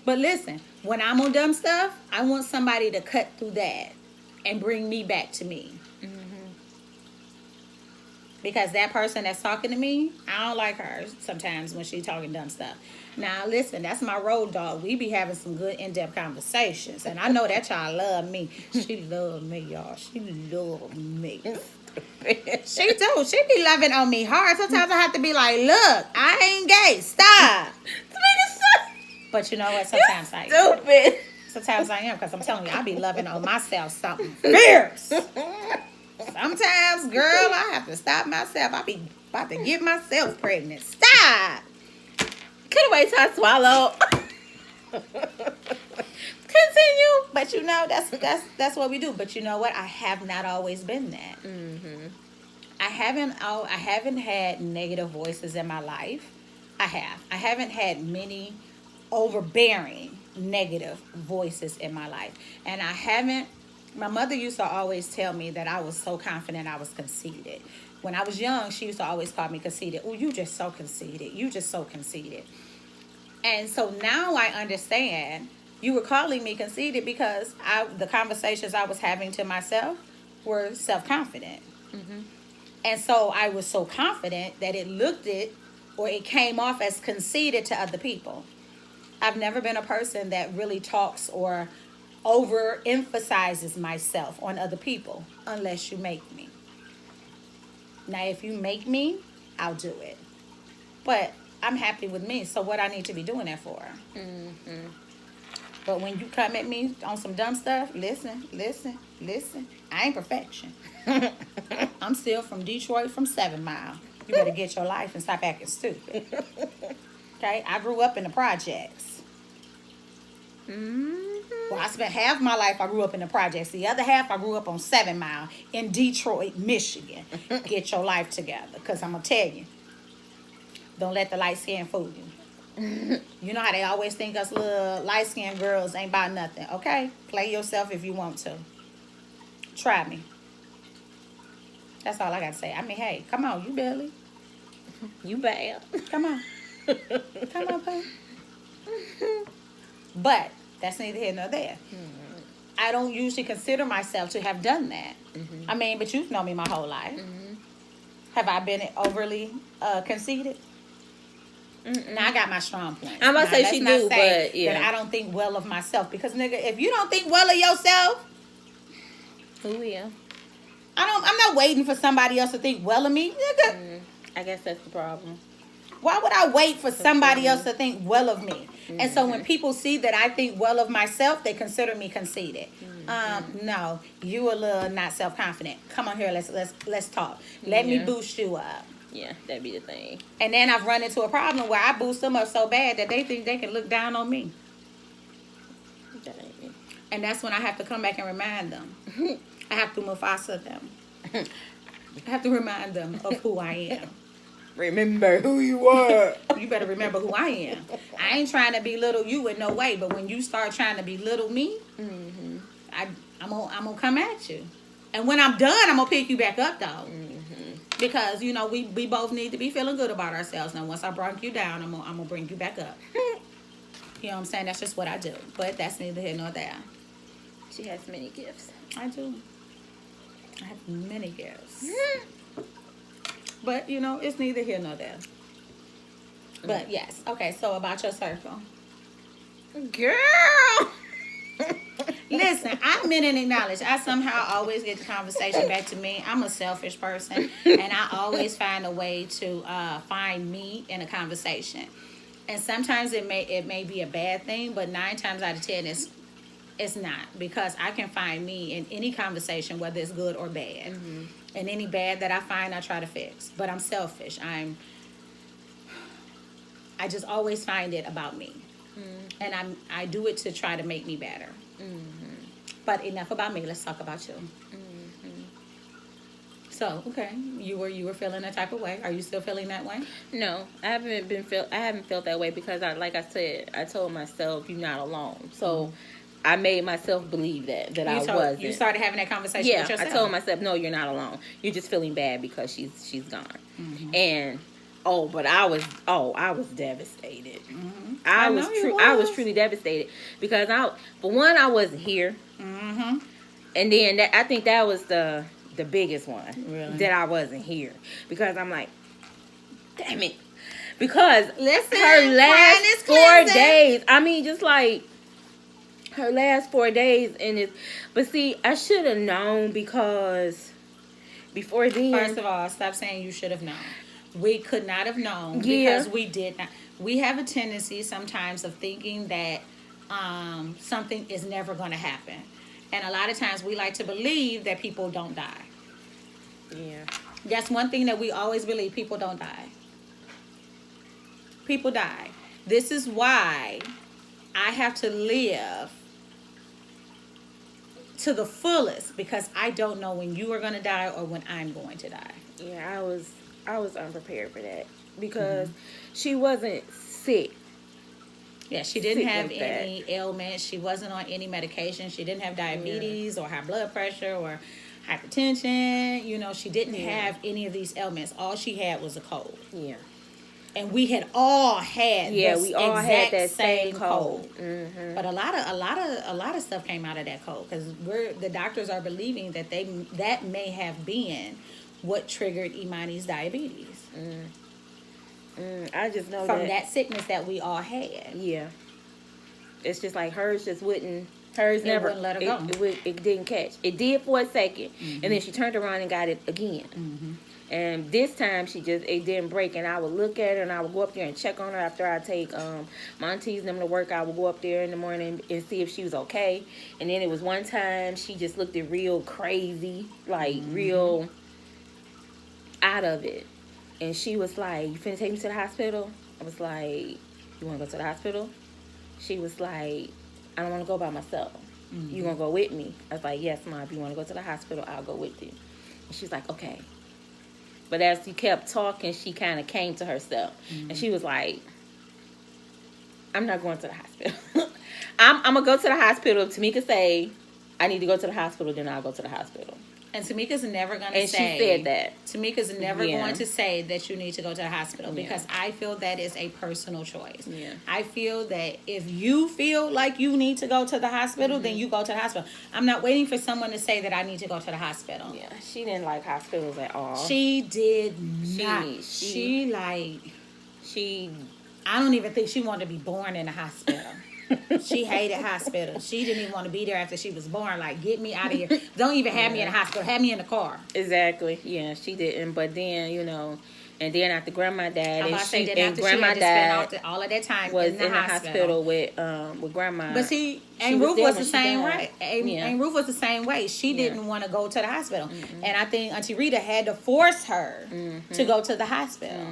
But listen, when I'm on dumb stuff, I want somebody to cut through that and bring me back to me. Mm-hmm. Because that person that's talking to me, I don't like her sometimes when she's talking dumb stuff. Now, listen, that's my road dog. We be having some good in-depth conversations. And I know that y'all love me. She love me, y'all. She love me. She do. She be loving on me hard. Sometimes I have to be like, look, I ain't gay. Stop. But you know what? Sometimes I am. Stupid. Sometimes I am, because I'm telling you, I be loving on myself something fierce. Sometimes, girl, I have to stop myself. I be about to get myself pregnant. Stop. Could have waited till I swallow. Continue. But you know, that's what we do. But you know what? I have not always been that. I haven't had negative voices in my life. I haven't had many overbearing negative voices in my life. And I haven't my mother used to always tell me that I was so confident I was conceited. When I was young, she used to always call me conceited. Oh, you just so conceited. You just so conceited. And so now I understand you were calling me conceited because the conversations I was having to myself were self-confident. And so I was so confident that it came off as conceited to other people. I've never been a person that really talks or overemphasizes myself on other people unless you make me. Now, if you make me, I'll do it. But I'm happy with me, so what I need to be doing that for? But when you come at me on some dumb stuff, listen. I ain't perfection. I'm still from Detroit, from 7 Mile. You better get your life and stop acting stupid. Okay? I grew up in the projects. Well, I spent half my life, I grew up in the projects. The other half, I grew up on 7 Mile in Detroit, Michigan. Get your life together, because I'm going to tell you, don't let the light skin fool you. You know how they always think us little light-skinned girls ain't about nothing. Okay? Play yourself if you want to. Try me. That's all I got to say. I mean, hey, come on. You Billy. You bad. Come on. Come on, Pooh. But that's neither here nor there. I don't usually consider myself to have done that. I mean, but you've known me my whole life. Have I been overly conceited? Now I got my strong points. I'm about to say she do, but yeah. That I don't think well of myself, because nigga, if you don't think well of yourself, who will? I'm not waiting for somebody else to think well of me, nigga. I guess that's the problem. Why would I wait for somebody else to think well of me? And so when people see that I think well of myself, they consider me conceited. No, you a little not self-confident. Come on here, let's talk. Let me boost you up. Yeah, that'd be the thing. And then I've run into a problem where I boost them up so bad that they think they can look down on me. And that's when I have to come back and remind them. I have to Mufasa them. I have to remind them of who I am. Remember who you are. You better remember who I am. I ain't trying to belittle you in no way, but when you start trying to belittle me, I'm gonna come at you. And when I'm done, I'm gonna pick you back up, though. Because, you know, we both need to be feeling good about ourselves. Now, once I brought you down, I'm gonna bring you back up. You know what I'm saying? That's just what I do. But that's neither here nor there. She has many gifts. I do. I have many gifts. But, you know, it's neither here nor there. But, yes. Okay, so about your circle. Girl! Listen, I'm men and acknowledge. I somehow always get the conversation back to me. I'm a selfish person, and I always find a way to find me in a conversation. And sometimes it may be a bad thing, but 9 times out of 10 it's not, because I can find me in any conversation, whether it's good or bad. And any bad that I find, I try to fix. But I'm selfish. I just always find it about me. And I do it to try to make me better. But enough about me. Let's talk about you. So, okay, you were feeling that type of way. Are you still feeling that way? No, I haven't felt that way, because like I said, I told myself you're not alone. So I made myself believe that I wasn't. You started having that conversation with yourself. I told myself, no, you're not alone. You're just feeling bad because she's gone. And but I was devastated. I was truly devastated, because for one, I wasn't here. And then I think that was the biggest one, really? That I wasn't here, because I'm like, damn it, because her last 4 days, I mean, just like her last 4 days, but see, I should have known, because before then, first of all, stop saying you should have known. We could not have known, because we did not. We have a tendency sometimes of thinking that something is never going to happen. And a lot of times we like to believe that people don't die. Yeah. That's one thing that we always believe. People don't die. People die. This is why I have to live to the fullest because I don't know when you are going to die or when I'm going to die. Yeah, I was unprepared for that because she wasn't sick. Yeah, she didn't Sick have like that. any ailments. She wasn't on any medication. She didn't have diabetes or high blood pressure or hypertension. You know, she didn't have any of these ailments. All she had was a cold. Yeah. And we had all had We all had exact that same cold. But a lot of stuff came out of that cold because the doctors are believing that that may have been what triggered Imani's diabetes I just know from that sickness that we all had. Yeah. It's just like hers just wouldn't. Hers never wouldn't let her go. It didn't catch. It did for a second, and then she turned around and got it again. And this time it didn't break. And I would look at her and I would go up there and check on her after I take my aunties and them to work. I would go up there in the morning and see if she was okay. And then it was one time she just looked at real crazy, like real out of it. And she was like, "You finna take me to the hospital?" I was like, "You wanna go to the hospital?" She was like, "I don't want to go by myself. You gonna go with me?" I was like, "Yes, Mom. If you want to go to the hospital, I'll go with you." And she's like, "Okay." But as she kept talking, she kind of came to herself. And she was like, "I'm not going to the hospital. I'm going to go to the hospital. If Tamika say I need to go to the hospital, then I'll go to the hospital." And Tamika's never going to say. And she said that. Tamika's never going to say that you need to go to the hospital because I feel that is a personal choice. Yeah. I feel that if you feel like you need to go to the hospital, then you go to the hospital. I'm not waiting for someone to say that I need to go to the hospital. Yeah, she didn't like hospitals at all. She did not. I don't even think she wanted to be born in a hospital. She hated hospitals. She didn't even want to be there after she was born. Like, get me out of here. Don't even have me in a hospital. Have me in the car. Exactly. Yeah, she didn't. But then, and then after Grandma died, Grandma died, all of that time was in the hospital with Grandma. But see, Aunt Ruth was the same way. Aunt Ruth was the same way. She didn't want to go to the hospital, and I think Auntie Rita had to force her to go to the hospital.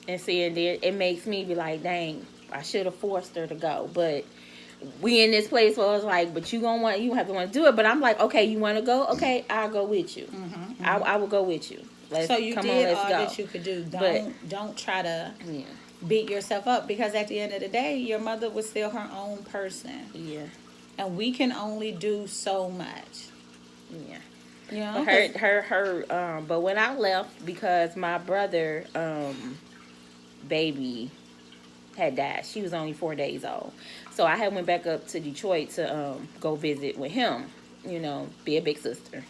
And see, and then it makes me be like, dang, I should have forced her to go. But we in this place where I was like, but you have to want to do it. But I'm like, okay, you want to go? Okay, I'll go with you. I will go with you. Let's all that you could do. Don't try to beat yourself up because at the end of the day, your mother was still her own person. Yeah. And we can only do so much. Yeah. You know, but when I left, because my brother, baby had died. She was only 4 days old. So I had went back up to Detroit to go visit with him, be a big sister.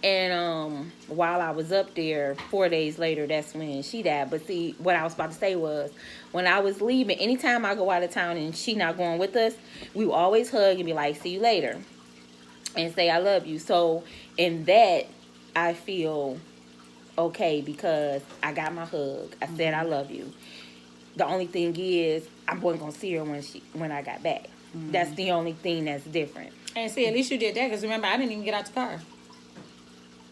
And while I was up there, 4 days later, that's when she died. But see, what I was about to say was, when I was leaving, anytime I go out of town and she not going with us, we would always hug and be like, "See you later," and say, "I love you." So in that, I feel okay because I got my hug. I said, "I love you." The only thing is, I wasn't gonna see her when I got back. That's the only thing that's different. And see, at least you did that because remember, I didn't even get out the car.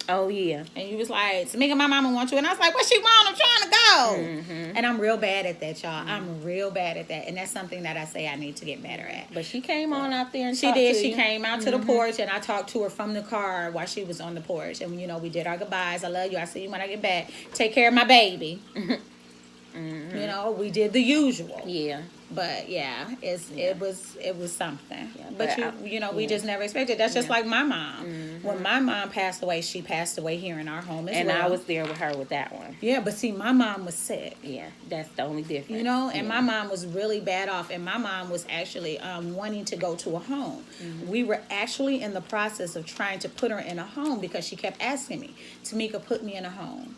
Oh yeah. And you was like, "Tamika, my mama wants you," and I was like, "What she want? I'm trying to go." And I'm real bad at that, y'all. I'm real bad at that, and that's something that I say I need to get better at. But she came on out there and she did. She came out to the porch, and I talked to her from the car while she was on the porch. And we did our goodbyes. I love you. I see you when I get back. Take care of my baby. We did the usual. Yeah. But yeah, it was something. Yeah, but we just never expected. That's just like my mom. When my mom passed away, she passed away here in our home as well. And I was there with her with that one. Yeah, but see, my mom was sick. Yeah, that's the only difference. And my mom was really bad off, and my mom was actually wanting to go to a home. We were actually in the process of trying to put her in a home because she kept asking me, "Tamika, put me in a home.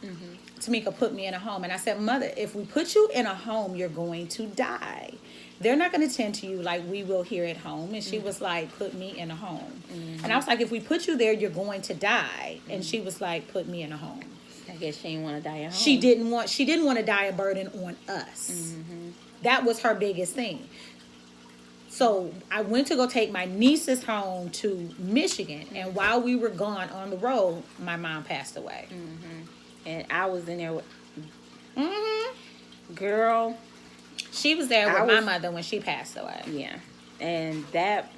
Tamika, put me in a home." And I said, "Mother, if we put you in a home, you're going to die. They're not going to tend to you like we will here at home." And she was like, "Put me in a home." And I was like, "If we put you there, you're going to die." And she was like, "Put me in a home." I guess she didn't want to die at home. She didn't want to die a burden on us. That was her biggest thing. So I went to go take my nieces home to Michigan. And while we were gone on the road, my mom passed away. And I was in there with... Girl... She was there I with my was- mother when she passed away. Yeah, and that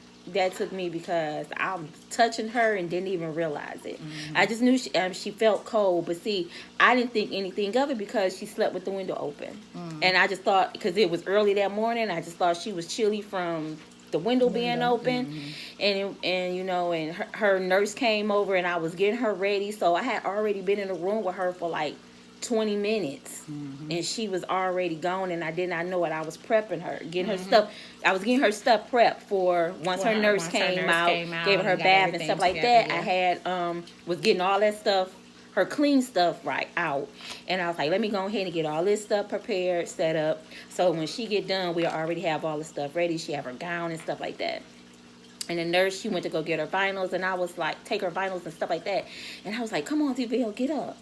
took me because I was touching her and didn't even realize it. I just knew she felt cold, but see, I didn't think anything of it because she slept with the window open, and I just thought because it was early that morning, I just thought she was chilly from the window being open, and you know, and her nurse came over and I was getting her ready, so I had already been in the room with her for like 20 minutes and she was already gone and I did not know it. I was prepping her, getting her stuff. I was getting her stuff prepped for once her nurse came out, gave her and got bath and everything stuff like together, that. I had was getting all that stuff, her clean stuff right out. And I was like, let me go ahead and get all this stuff prepared, set up. So when she get done, we already have all the stuff ready. She have her gown and stuff like that. And the nurse, she went to go get her vinyls and I was like, take her vinyls and stuff like that. And I was like, come on, Deville, get up.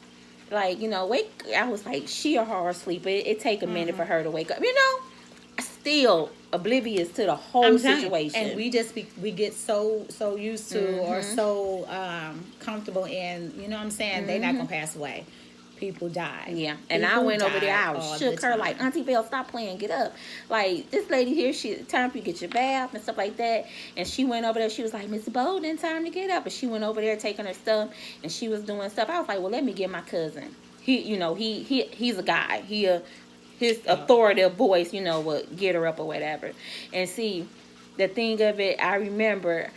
Like, you know, wake. I was like, she a hard sleeper. It take a minute for her to wake up. You know, still oblivious to the whole situation. And we just we get so used to or so comfortable in, you know what I'm saying? They're not gonna pass away. People die. Yeah, and People I went over there. I die shook all her the like, time. Auntie Belle, stop playing, get up. Like this lady here, she time for you to get your bath and stuff like that. And she went over there. She was like, Miss Bowden, time to get up. And she went over there taking her stuff, and she was doing stuff. I was like, well, let me get my cousin. He, you know, he's a guy. His authoritative voice, you know, would get her up or whatever. And see, the thing of it, I remember,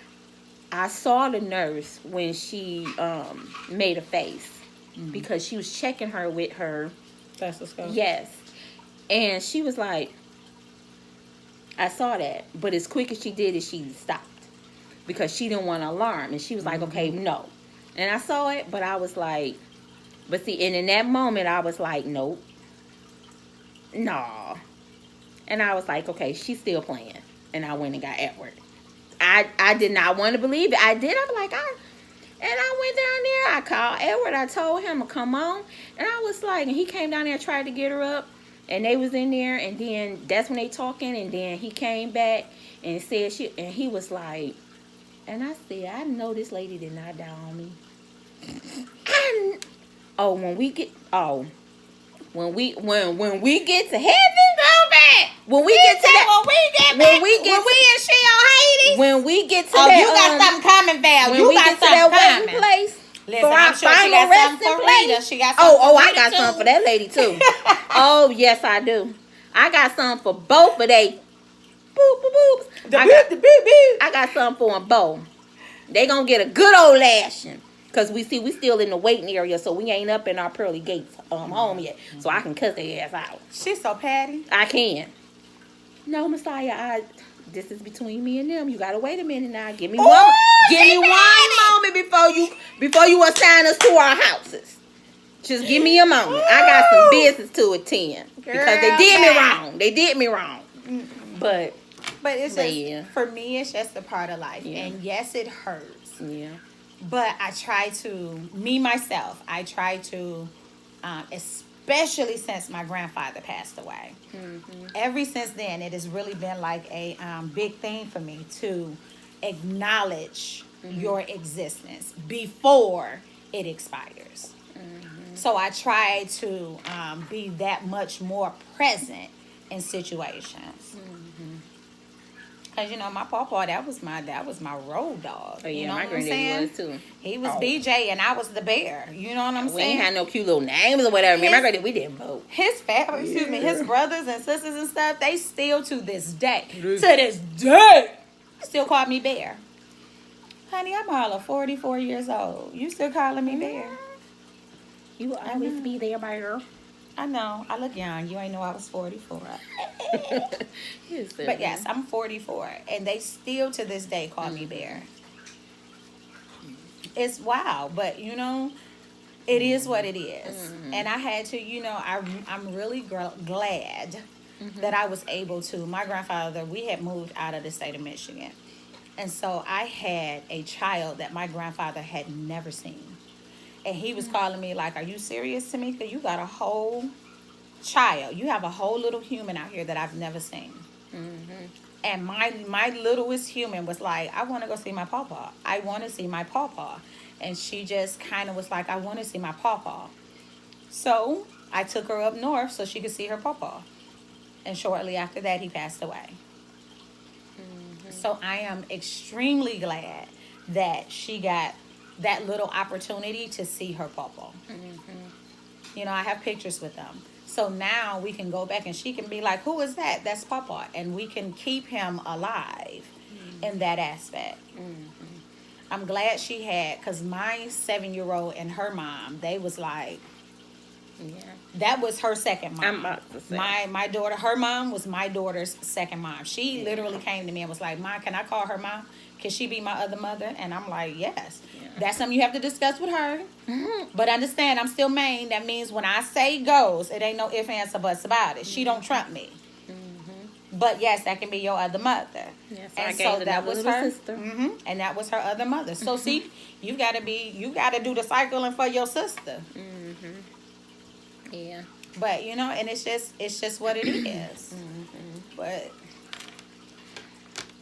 I saw the nurse when she made a face. Because she was checking her with her. Stethoscope. Yes. And she was like, I saw that. But as quick as she did it, she stopped. Because she didn't want an alarm. And she was like, okay, no. And I saw it, but I was like, but see, and in that moment, I was like, nope. Nah. And I was like, okay, she's still playing. And I went and got Edward. I did not want to believe it. I did. I'm like, and I went down there. I called Edward. I told him to come on. And I was like, and he came down there and tried to get her up. And they was in there. And then that's when they talking. And then he came back and said and he was like, and I said, I know this lady did not die on me. When we get to heaven, when we get to that, you got something coming, Val. when You we got get to that something waiting coming. place Listen, for our I'm sure she final got something resting for place. Rita. She got something Oh, for I Rita, got too. something for that lady too. Oh, yes, I do. I got something for both of they. Boop, boop, boop. I got something for them both. They gonna get a good old lashing. Cause we still in the waiting area, so we ain't up in our pearly gates home yet. So I can cuss their ass out. She's so petty. I can. No, Messiah, this is between me and them. You gotta wait a minute now. Give me one moment before you assign us to our houses. Just give me a moment. I got some business to attend. Because they did me wrong. But it's just, yeah. for me, it's just a part of life. Yeah. And yes, it hurts. yeah. But I try to, especially since my grandfather passed away. Ever since then, it has really been like a big thing for me to acknowledge your existence before it expires. So I try to be that much more present in situations. Cause you know my pawpaw, that was my road dog. Oh, yeah, you know my what I'm saying? granddaddy was too. He was BJ and I was the bear. You know what I'm We saying? ain't had no cute little names or whatever. My granddaddy, we didn't vote. His family, his brothers and sisters and stuff, they still to this day, still call me Bear. Honey, I'm all of 44 years old. You still calling me Bear? You will always be there, my girl. I know. I look young. You ain't know I was 44. Yes, But yes, I'm 44. And they still to this day call me Bear. It's wild. But, you know, it is what it is. And I had to, you know, I'm really glad that I was able to. My grandfather, we had moved out of the state of Michigan. And so I had a child that my grandfather had never seen. And he was calling me like, are you serious, Tamika? You got a whole child. You have a whole little human out here that I've never seen. And my littlest human was like, I want to go see my pawpaw. I want to see my pawpaw. And she just kind of was like, I want to see my pawpaw. So I took her up north so she could see her pawpaw. And shortly after that, he passed away. So I am extremely glad that she got that little opportunity to see her papa. You know, I have pictures with them. So now we can go back and she can be like, who is that? That's papa. And we can keep him alive in that aspect. I'm glad she had, because my 7-year-old and her mom, they was like, that was her second mom. I'm about to say. My daughter, her mom was my daughter's second mom. She literally came to me and was like, Mom, can I call her mom? Can she be my other mother? And I'm like, yes. That's something you have to discuss with her. But understand, I'm still Maine. That means when I say goes, it ain't no ifs, ands, or buts about it. She don't trump me. But yes, that can be your other mother. Yes, And I so gave that was little her sister. and that was her other mother. So see, you gotta do the cycling for your sister. Yeah. But you know, and it's just what it is. But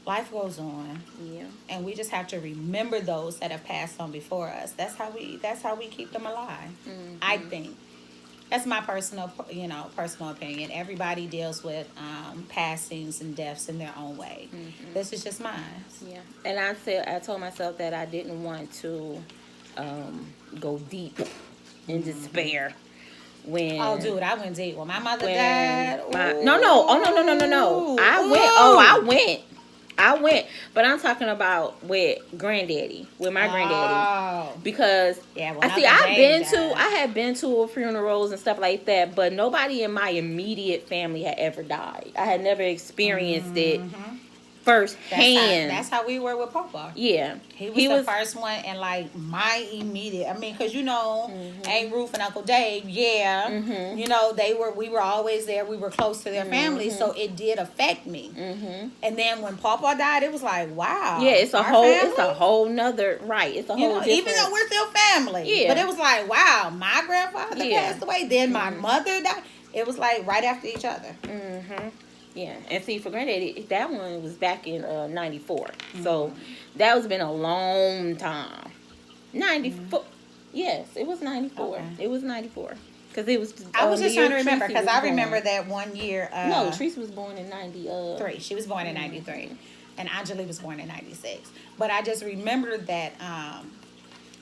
life goes on. Yeah. And we just have to remember those that have passed on before us. That's how we keep them alive. I think. That's my personal opinion. Everybody deals with passings and deaths in their own way. This is just mine. Yeah. And I told myself that I didn't want to go deep in despair. When Dude, I went deep. When my mother when died. No. I went. But I'm talking about with granddaddy, with my granddaddy. Because I had been to funerals and stuff like that, but nobody in my immediate family had ever died. I had never experienced it firsthand. That's how we were with Papa. Yeah. He was the first one, and like my immediate, because Aunt Ruth and Uncle Dave, you know, we were always there. We were close to their family, so it did affect me. And then when Papa died, it was like, wow. Yeah, it's a whole nother, right. It's a whole different, even though we're still family. Yeah. But it was like, wow, my grandfather passed away, then my mother died. It was like right after each other. Yeah, and see, for granddaddy, that one was back in 94. So that was been a long time. 94. Yes, it was 94. Okay. It was 94. Because it was. I was just trying to remember, because I remember that one year. No, Tracy was born in 93. She was born in 93. And Anjali was born in 96. But I just remembered that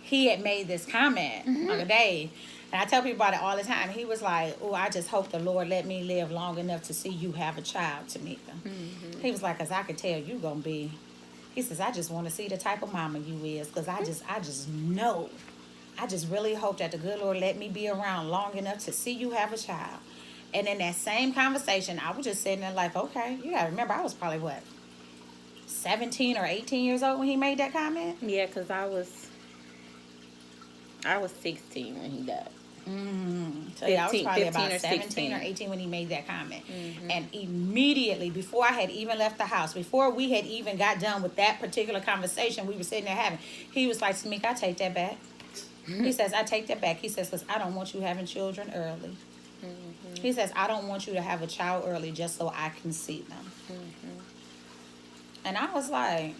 he had made this comment on the day. And I tell people about it all the time. He was like, oh, I just hope the Lord let me live long enough to see you have a child, Tamika. He was like, because I could tell you going to be. He says, I just want to see the type of mama you is. Because I just know. I just really hope that the good Lord let me be around long enough to see you have a child. And in that same conversation, I was just sitting there like, okay. You got to remember, I was probably, 17 or 18 years old when he made that comment? Yeah, because I was 16 when he died. So I was probably about 17 or 18 when he made that comment. And immediately, before I had even left the house, before we had even got done with that particular conversation we were sitting there having, he was like, Tamika, I take that back. He says, I take that back. He says, because I don't want you having children early. He says, I don't want you to have a child early just so I can see them. And I was like,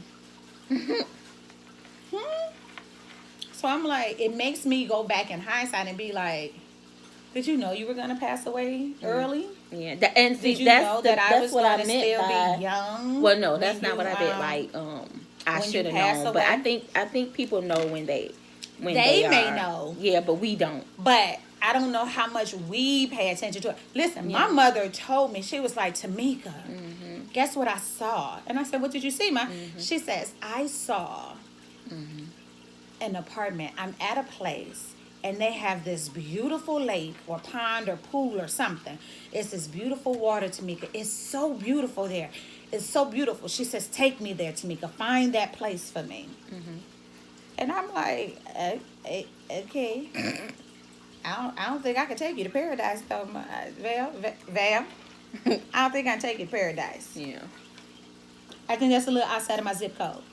So I'm like, it makes me go back in hindsight and be like, did you know you were going to pass away early? Yeah. And see, did you know that I was going to still be young? Well, no, that's not what I meant. Like, I should have known. But I think people know when they may know. Yeah, but we don't. But I don't know how much we pay attention to it. Listen, my mother told me, she was like, Tamika, guess what I saw? And I said, what did you see, Ma? She says, I saw an apartment. I'm at a place and they have this beautiful lake or pond or pool or something. It's this beautiful water, Tamika. It's so beautiful there. It's so beautiful. She says, take me there, Tamika. Find that place for me. And I'm like, okay. I don't think I can take you to paradise, though, Val. I don't think I can take you to paradise. Yeah. I think that's a little outside of my zip code.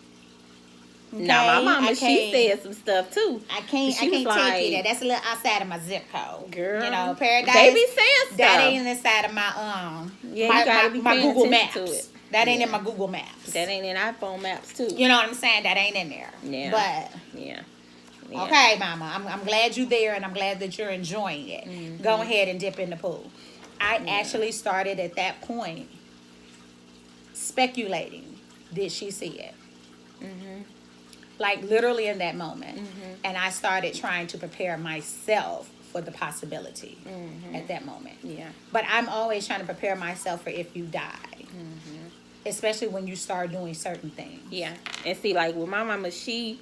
Okay? Now, my mama, she said some stuff, too. I can't take you there. That's a little outside of my zip code. Girl. You know, paradise. They be saying stuff. That ain't inside of my, my Google Maps. To it. That ain't in my Google Maps. That ain't in iPhone Maps, too. You know what I'm saying? That ain't in there. Yeah. But. Yeah. Okay, Mama. I'm glad you're there, and I'm glad that you're enjoying it. Go ahead and dip in the pool. I actually started at that point speculating, did she see it? Like literally in that moment. And I started trying to prepare myself for the possibility at that moment. Yeah. But I'm always trying to prepare myself for if you die. Especially when you start doing certain things. Yeah. And see, like with my mama, she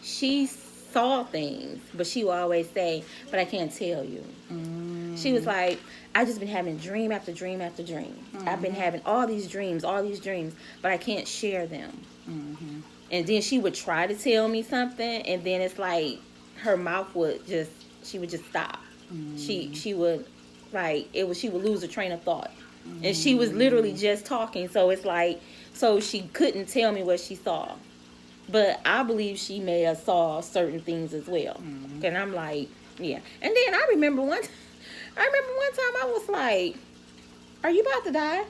saw things, but she will always say, but I can't tell you. She was like, I just been having dream after dream after dream. I've been having all these dreams, but I can't share them. And then she would try to tell me something, and then it's like her mouth would just, she would just stop. She would, like, she would lose a train of thought. And she was literally just talking, so it's like, so she couldn't tell me what she saw. But I believe she may have saw certain things as well. And I'm like, yeah. And then I remember one time I was like, are you about to die?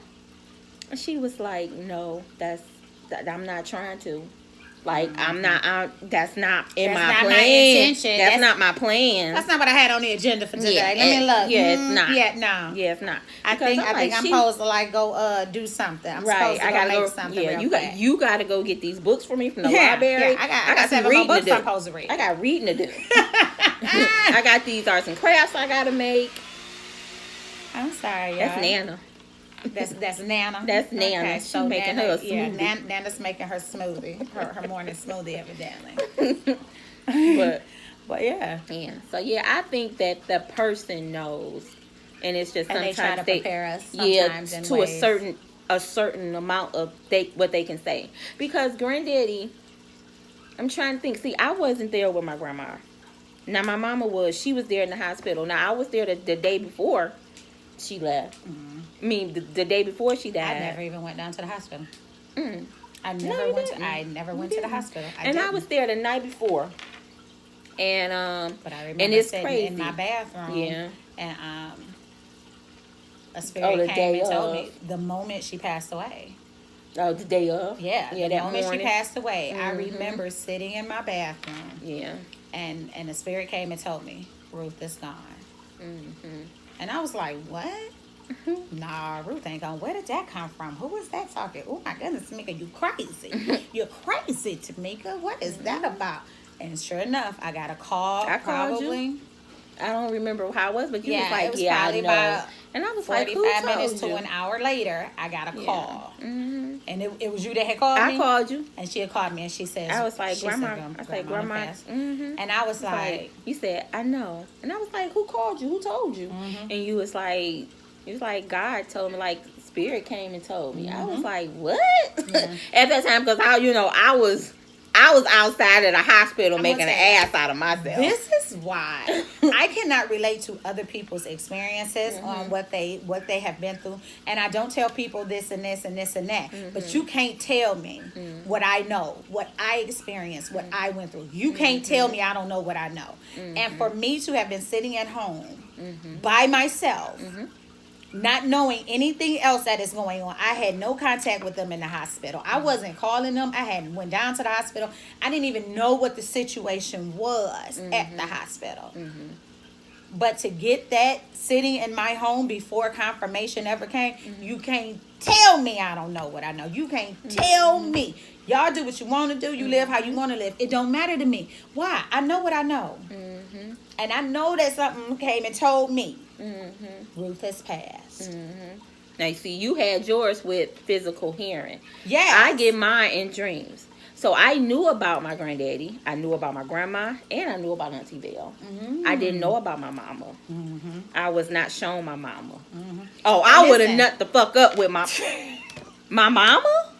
And she was like, no, I'm not trying to. Like, that's not in my plan. My intention. That's not my plan. That's not what I had on the agenda for today. Yeah, Let me look. Yeah, it's not. Yeah, no. Yeah, it's not. I think I'm supposed to like go do something. I'm supposed to go make something. Yeah, real you got to go get these books for me from the yeah, library. Yeah, I got some 7 reading more books to do. I'm supposed to read. I got reading to do. I got these arts and crafts I got to make. I'm sorry, y'all. That's Nana. That's Nana. That's Nana. Okay, She's making her a smoothie. Yeah, Nana's making her smoothie, her morning smoothie, evidently. But yeah. Yeah. So yeah, I think that the person knows, and it's just And sometimes they try to prepare us. Yeah, Sometimes in to ways. a certain amount of what they can say. Because granddaddy, I'm trying to think. See, I wasn't there with my grandma. Now my mama was. She was there in the hospital. Now I was there the day before she left. I mean, the day before she died. I never even went down to the hospital. Mm. I never went to the hospital. I was there the night before. And but I remember and it's sitting crazy in my bathroom. Yeah. And a spirit the came day and told of. me the moment she passed away. Oh, the day of. Yeah, the that moment morning. she passed away, I Mhm. remember sitting in my bathroom. Yeah. And the spirit came and told me, Ruth is gone. And I was like, what? Nah, Ruth ain't gone. Where did that come from? Who was that talking? Oh my goodness, Tamika, you crazy. You're crazy, Tamika. What is that about? And sure enough, I got a call. I called probably. you. I don't remember how it was, but you was It like, was yeah, I probably know. about And I was like, 45 who told minutes you? to an hour later, I got a call. Mm-hmm. And it was you that had called me? I called you. And she had called me and she says, I was like, she said, Grandma. I said, Grandma. passed. Mm-hmm. And I was like, You said, I know. And I was like, who called you? Who told you? Mhm. And you was like, God told me, like, Spirit came and told me. I was like, what? Yeah. At that time, because I was outside of the hospital I'm making gonna an say, ass out of myself. this is why I cannot relate to other people's experiences on what they have been through, and I don't tell people this and this and this and that. But you can't tell me what I know, what I experienced, what I went through. You can't tell me I don't know what I know. And for me to have been sitting at home by myself. Not knowing anything else that is going on. I had no contact with them in the hospital. I wasn't calling them. I hadn't went down to the hospital. I didn't even know what the situation was at the hospital. But to get that sitting in my home before confirmation ever came, you can't tell me I don't know what I know. You can't tell me. Y'all do what you want to do. You live how you want to live. It don't matter to me. Why? I know what I know. And I know that something came and told me. Ruth has passed. Now, you see, you had yours with physical hearing. Yeah. I get mine in dreams. So I knew about my granddaddy. I knew about my grandma. And I knew about Auntie Belle. I didn't know about my mama. I was not shown my mama. Oh, I would have nut the fuck up with my mama.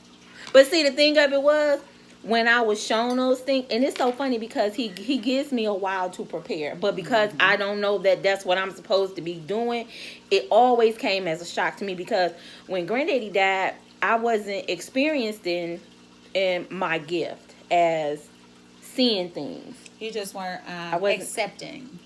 But see, the thing of it was, when I was shown those things, and it's so funny because he gives me a while to prepare, but because I don't know that that's what I'm supposed to be doing, it always came as a shock to me, because when Granddaddy died, I wasn't experienced in my gift as seeing things. You just weren't wasn't accepting.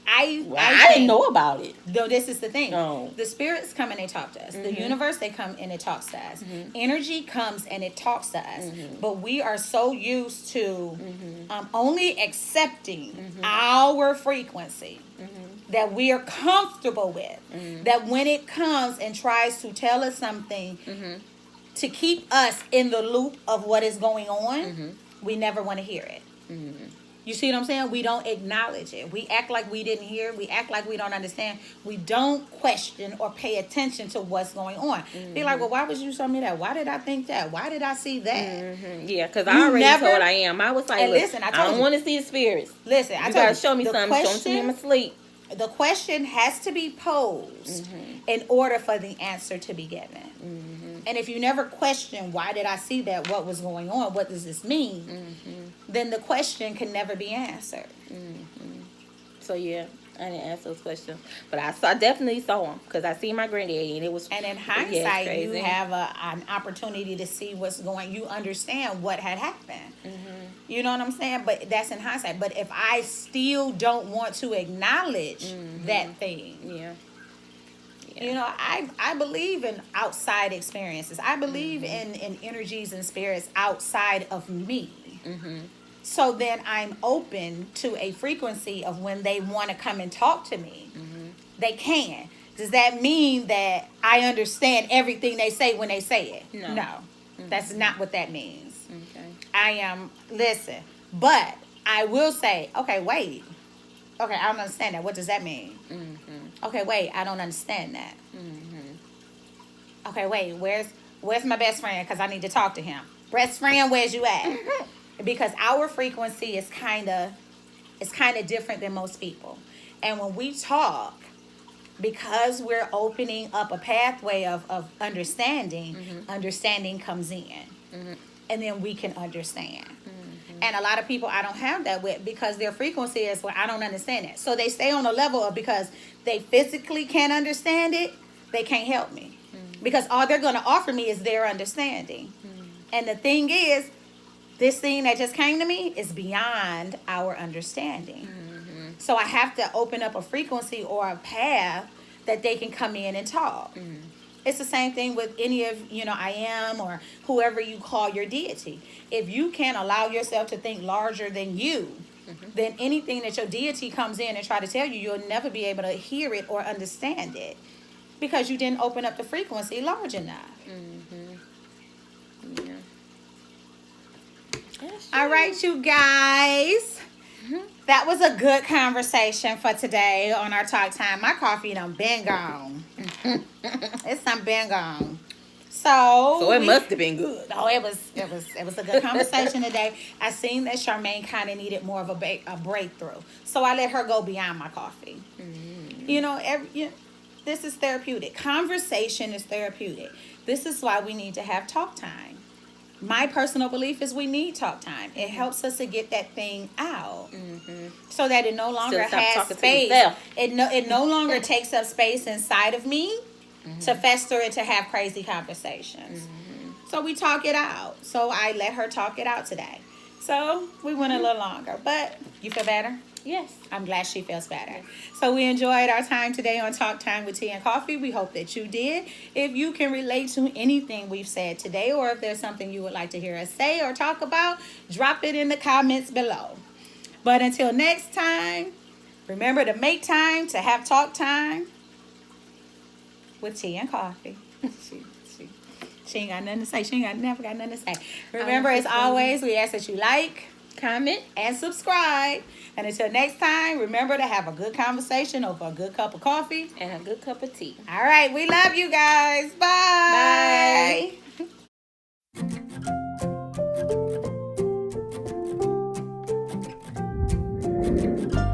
I didn't know about it. Though this is the thing. No. The spirits come and they talk to us. The universe, they come and it talks to us. Energy comes and it talks to us. But we are so used to only accepting our frequency that we are comfortable with, that when it comes and tries to tell us something to keep us in the loop of what is going on, we never want to hear it. You see what I'm saying? We don't acknowledge it. We act like we didn't hear. We act like we don't understand. We don't question or pay attention to what's going on. Be like, well, why would you show me that? Why did I think that? Why did I see that? Yeah, because I already told I am. I was like, and look, listen, I don't want to see the spirits. Listen, you got to show me something. Show me in my sleep. The question has to be posed in order for the answer to be given. And if you never question, why did I see that? What was going on? What does this mean? Then the question can never be answered. So, yeah, I didn't ask those questions. But I definitely saw them because I see my granddaddy and it was. And in hindsight, you have an opportunity to see what's going. You understand what had happened. You know what I'm saying? But that's in hindsight. But if I still don't want to acknowledge that thing. Yeah. You know, I believe in outside experiences. I believe in energies and spirits outside of me. So then I'm open to a frequency of when they want to come and talk to me. They can. Does that mean that I understand everything they say when they say it? No. That's not what that means. Okay. Listen, but I will say, okay, wait. Okay, I don't understand that. What does that mean? Okay, wait, I don't understand that. Okay, wait, where's my best friend? Because I need to talk to him. Best friend, where's you at? Because our frequency is kind of different than most people. And when we talk, because we're opening up a pathway of understanding, understanding comes in. And then we can understand. And a lot of people I don't have that with because their frequency is where I don't understand it. So they stay on a level of because they physically can't understand it, they can't help me. Because all they're going to offer me is their understanding. And the thing is, this thing that just came to me is beyond our understanding. So I have to open up a frequency or a path that they can come in and talk. It's the same thing with any of, I am or whoever you call your deity. If you can't allow yourself to think larger than you, then anything that your deity comes in and try to tell you, you'll never be able to hear it or understand it because you didn't open up the frequency large enough. Yeah. All right, you guys. That was a good conversation for today on our talk time. My coffee done been gone. It's done been gone. So it must have been good. Oh, it was a good conversation today. I seen that Charmaine kind of needed more of a breakthrough, so I let her go beyond my coffee. This is therapeutic. Conversation is therapeutic. This is why we need to have talk time. My personal belief is we need talk time. It helps us to get that thing out, so that it no longer has space. It no longer takes up space inside of me to fester and to have crazy conversations. So we talk it out. So I let her talk it out today. So we went a little longer, but you feel better? Yes. I'm glad she feels better. So we enjoyed our time today on Talk Time with Tea and Coffee. We hope that you did. If you can relate to anything we've said today, or if there's something you would like to hear us say or talk about, drop it in the comments below. But until next time, remember to make time to have talk time with Tea and Coffee. She ain't got nothing to say. She ain't never got nothing to say. Remember, as always, we ask that you like, comment, and subscribe. And until next time, remember to have a good conversation over a good cup of coffee. And a good cup of tea. All right. We love you guys. Bye. Bye.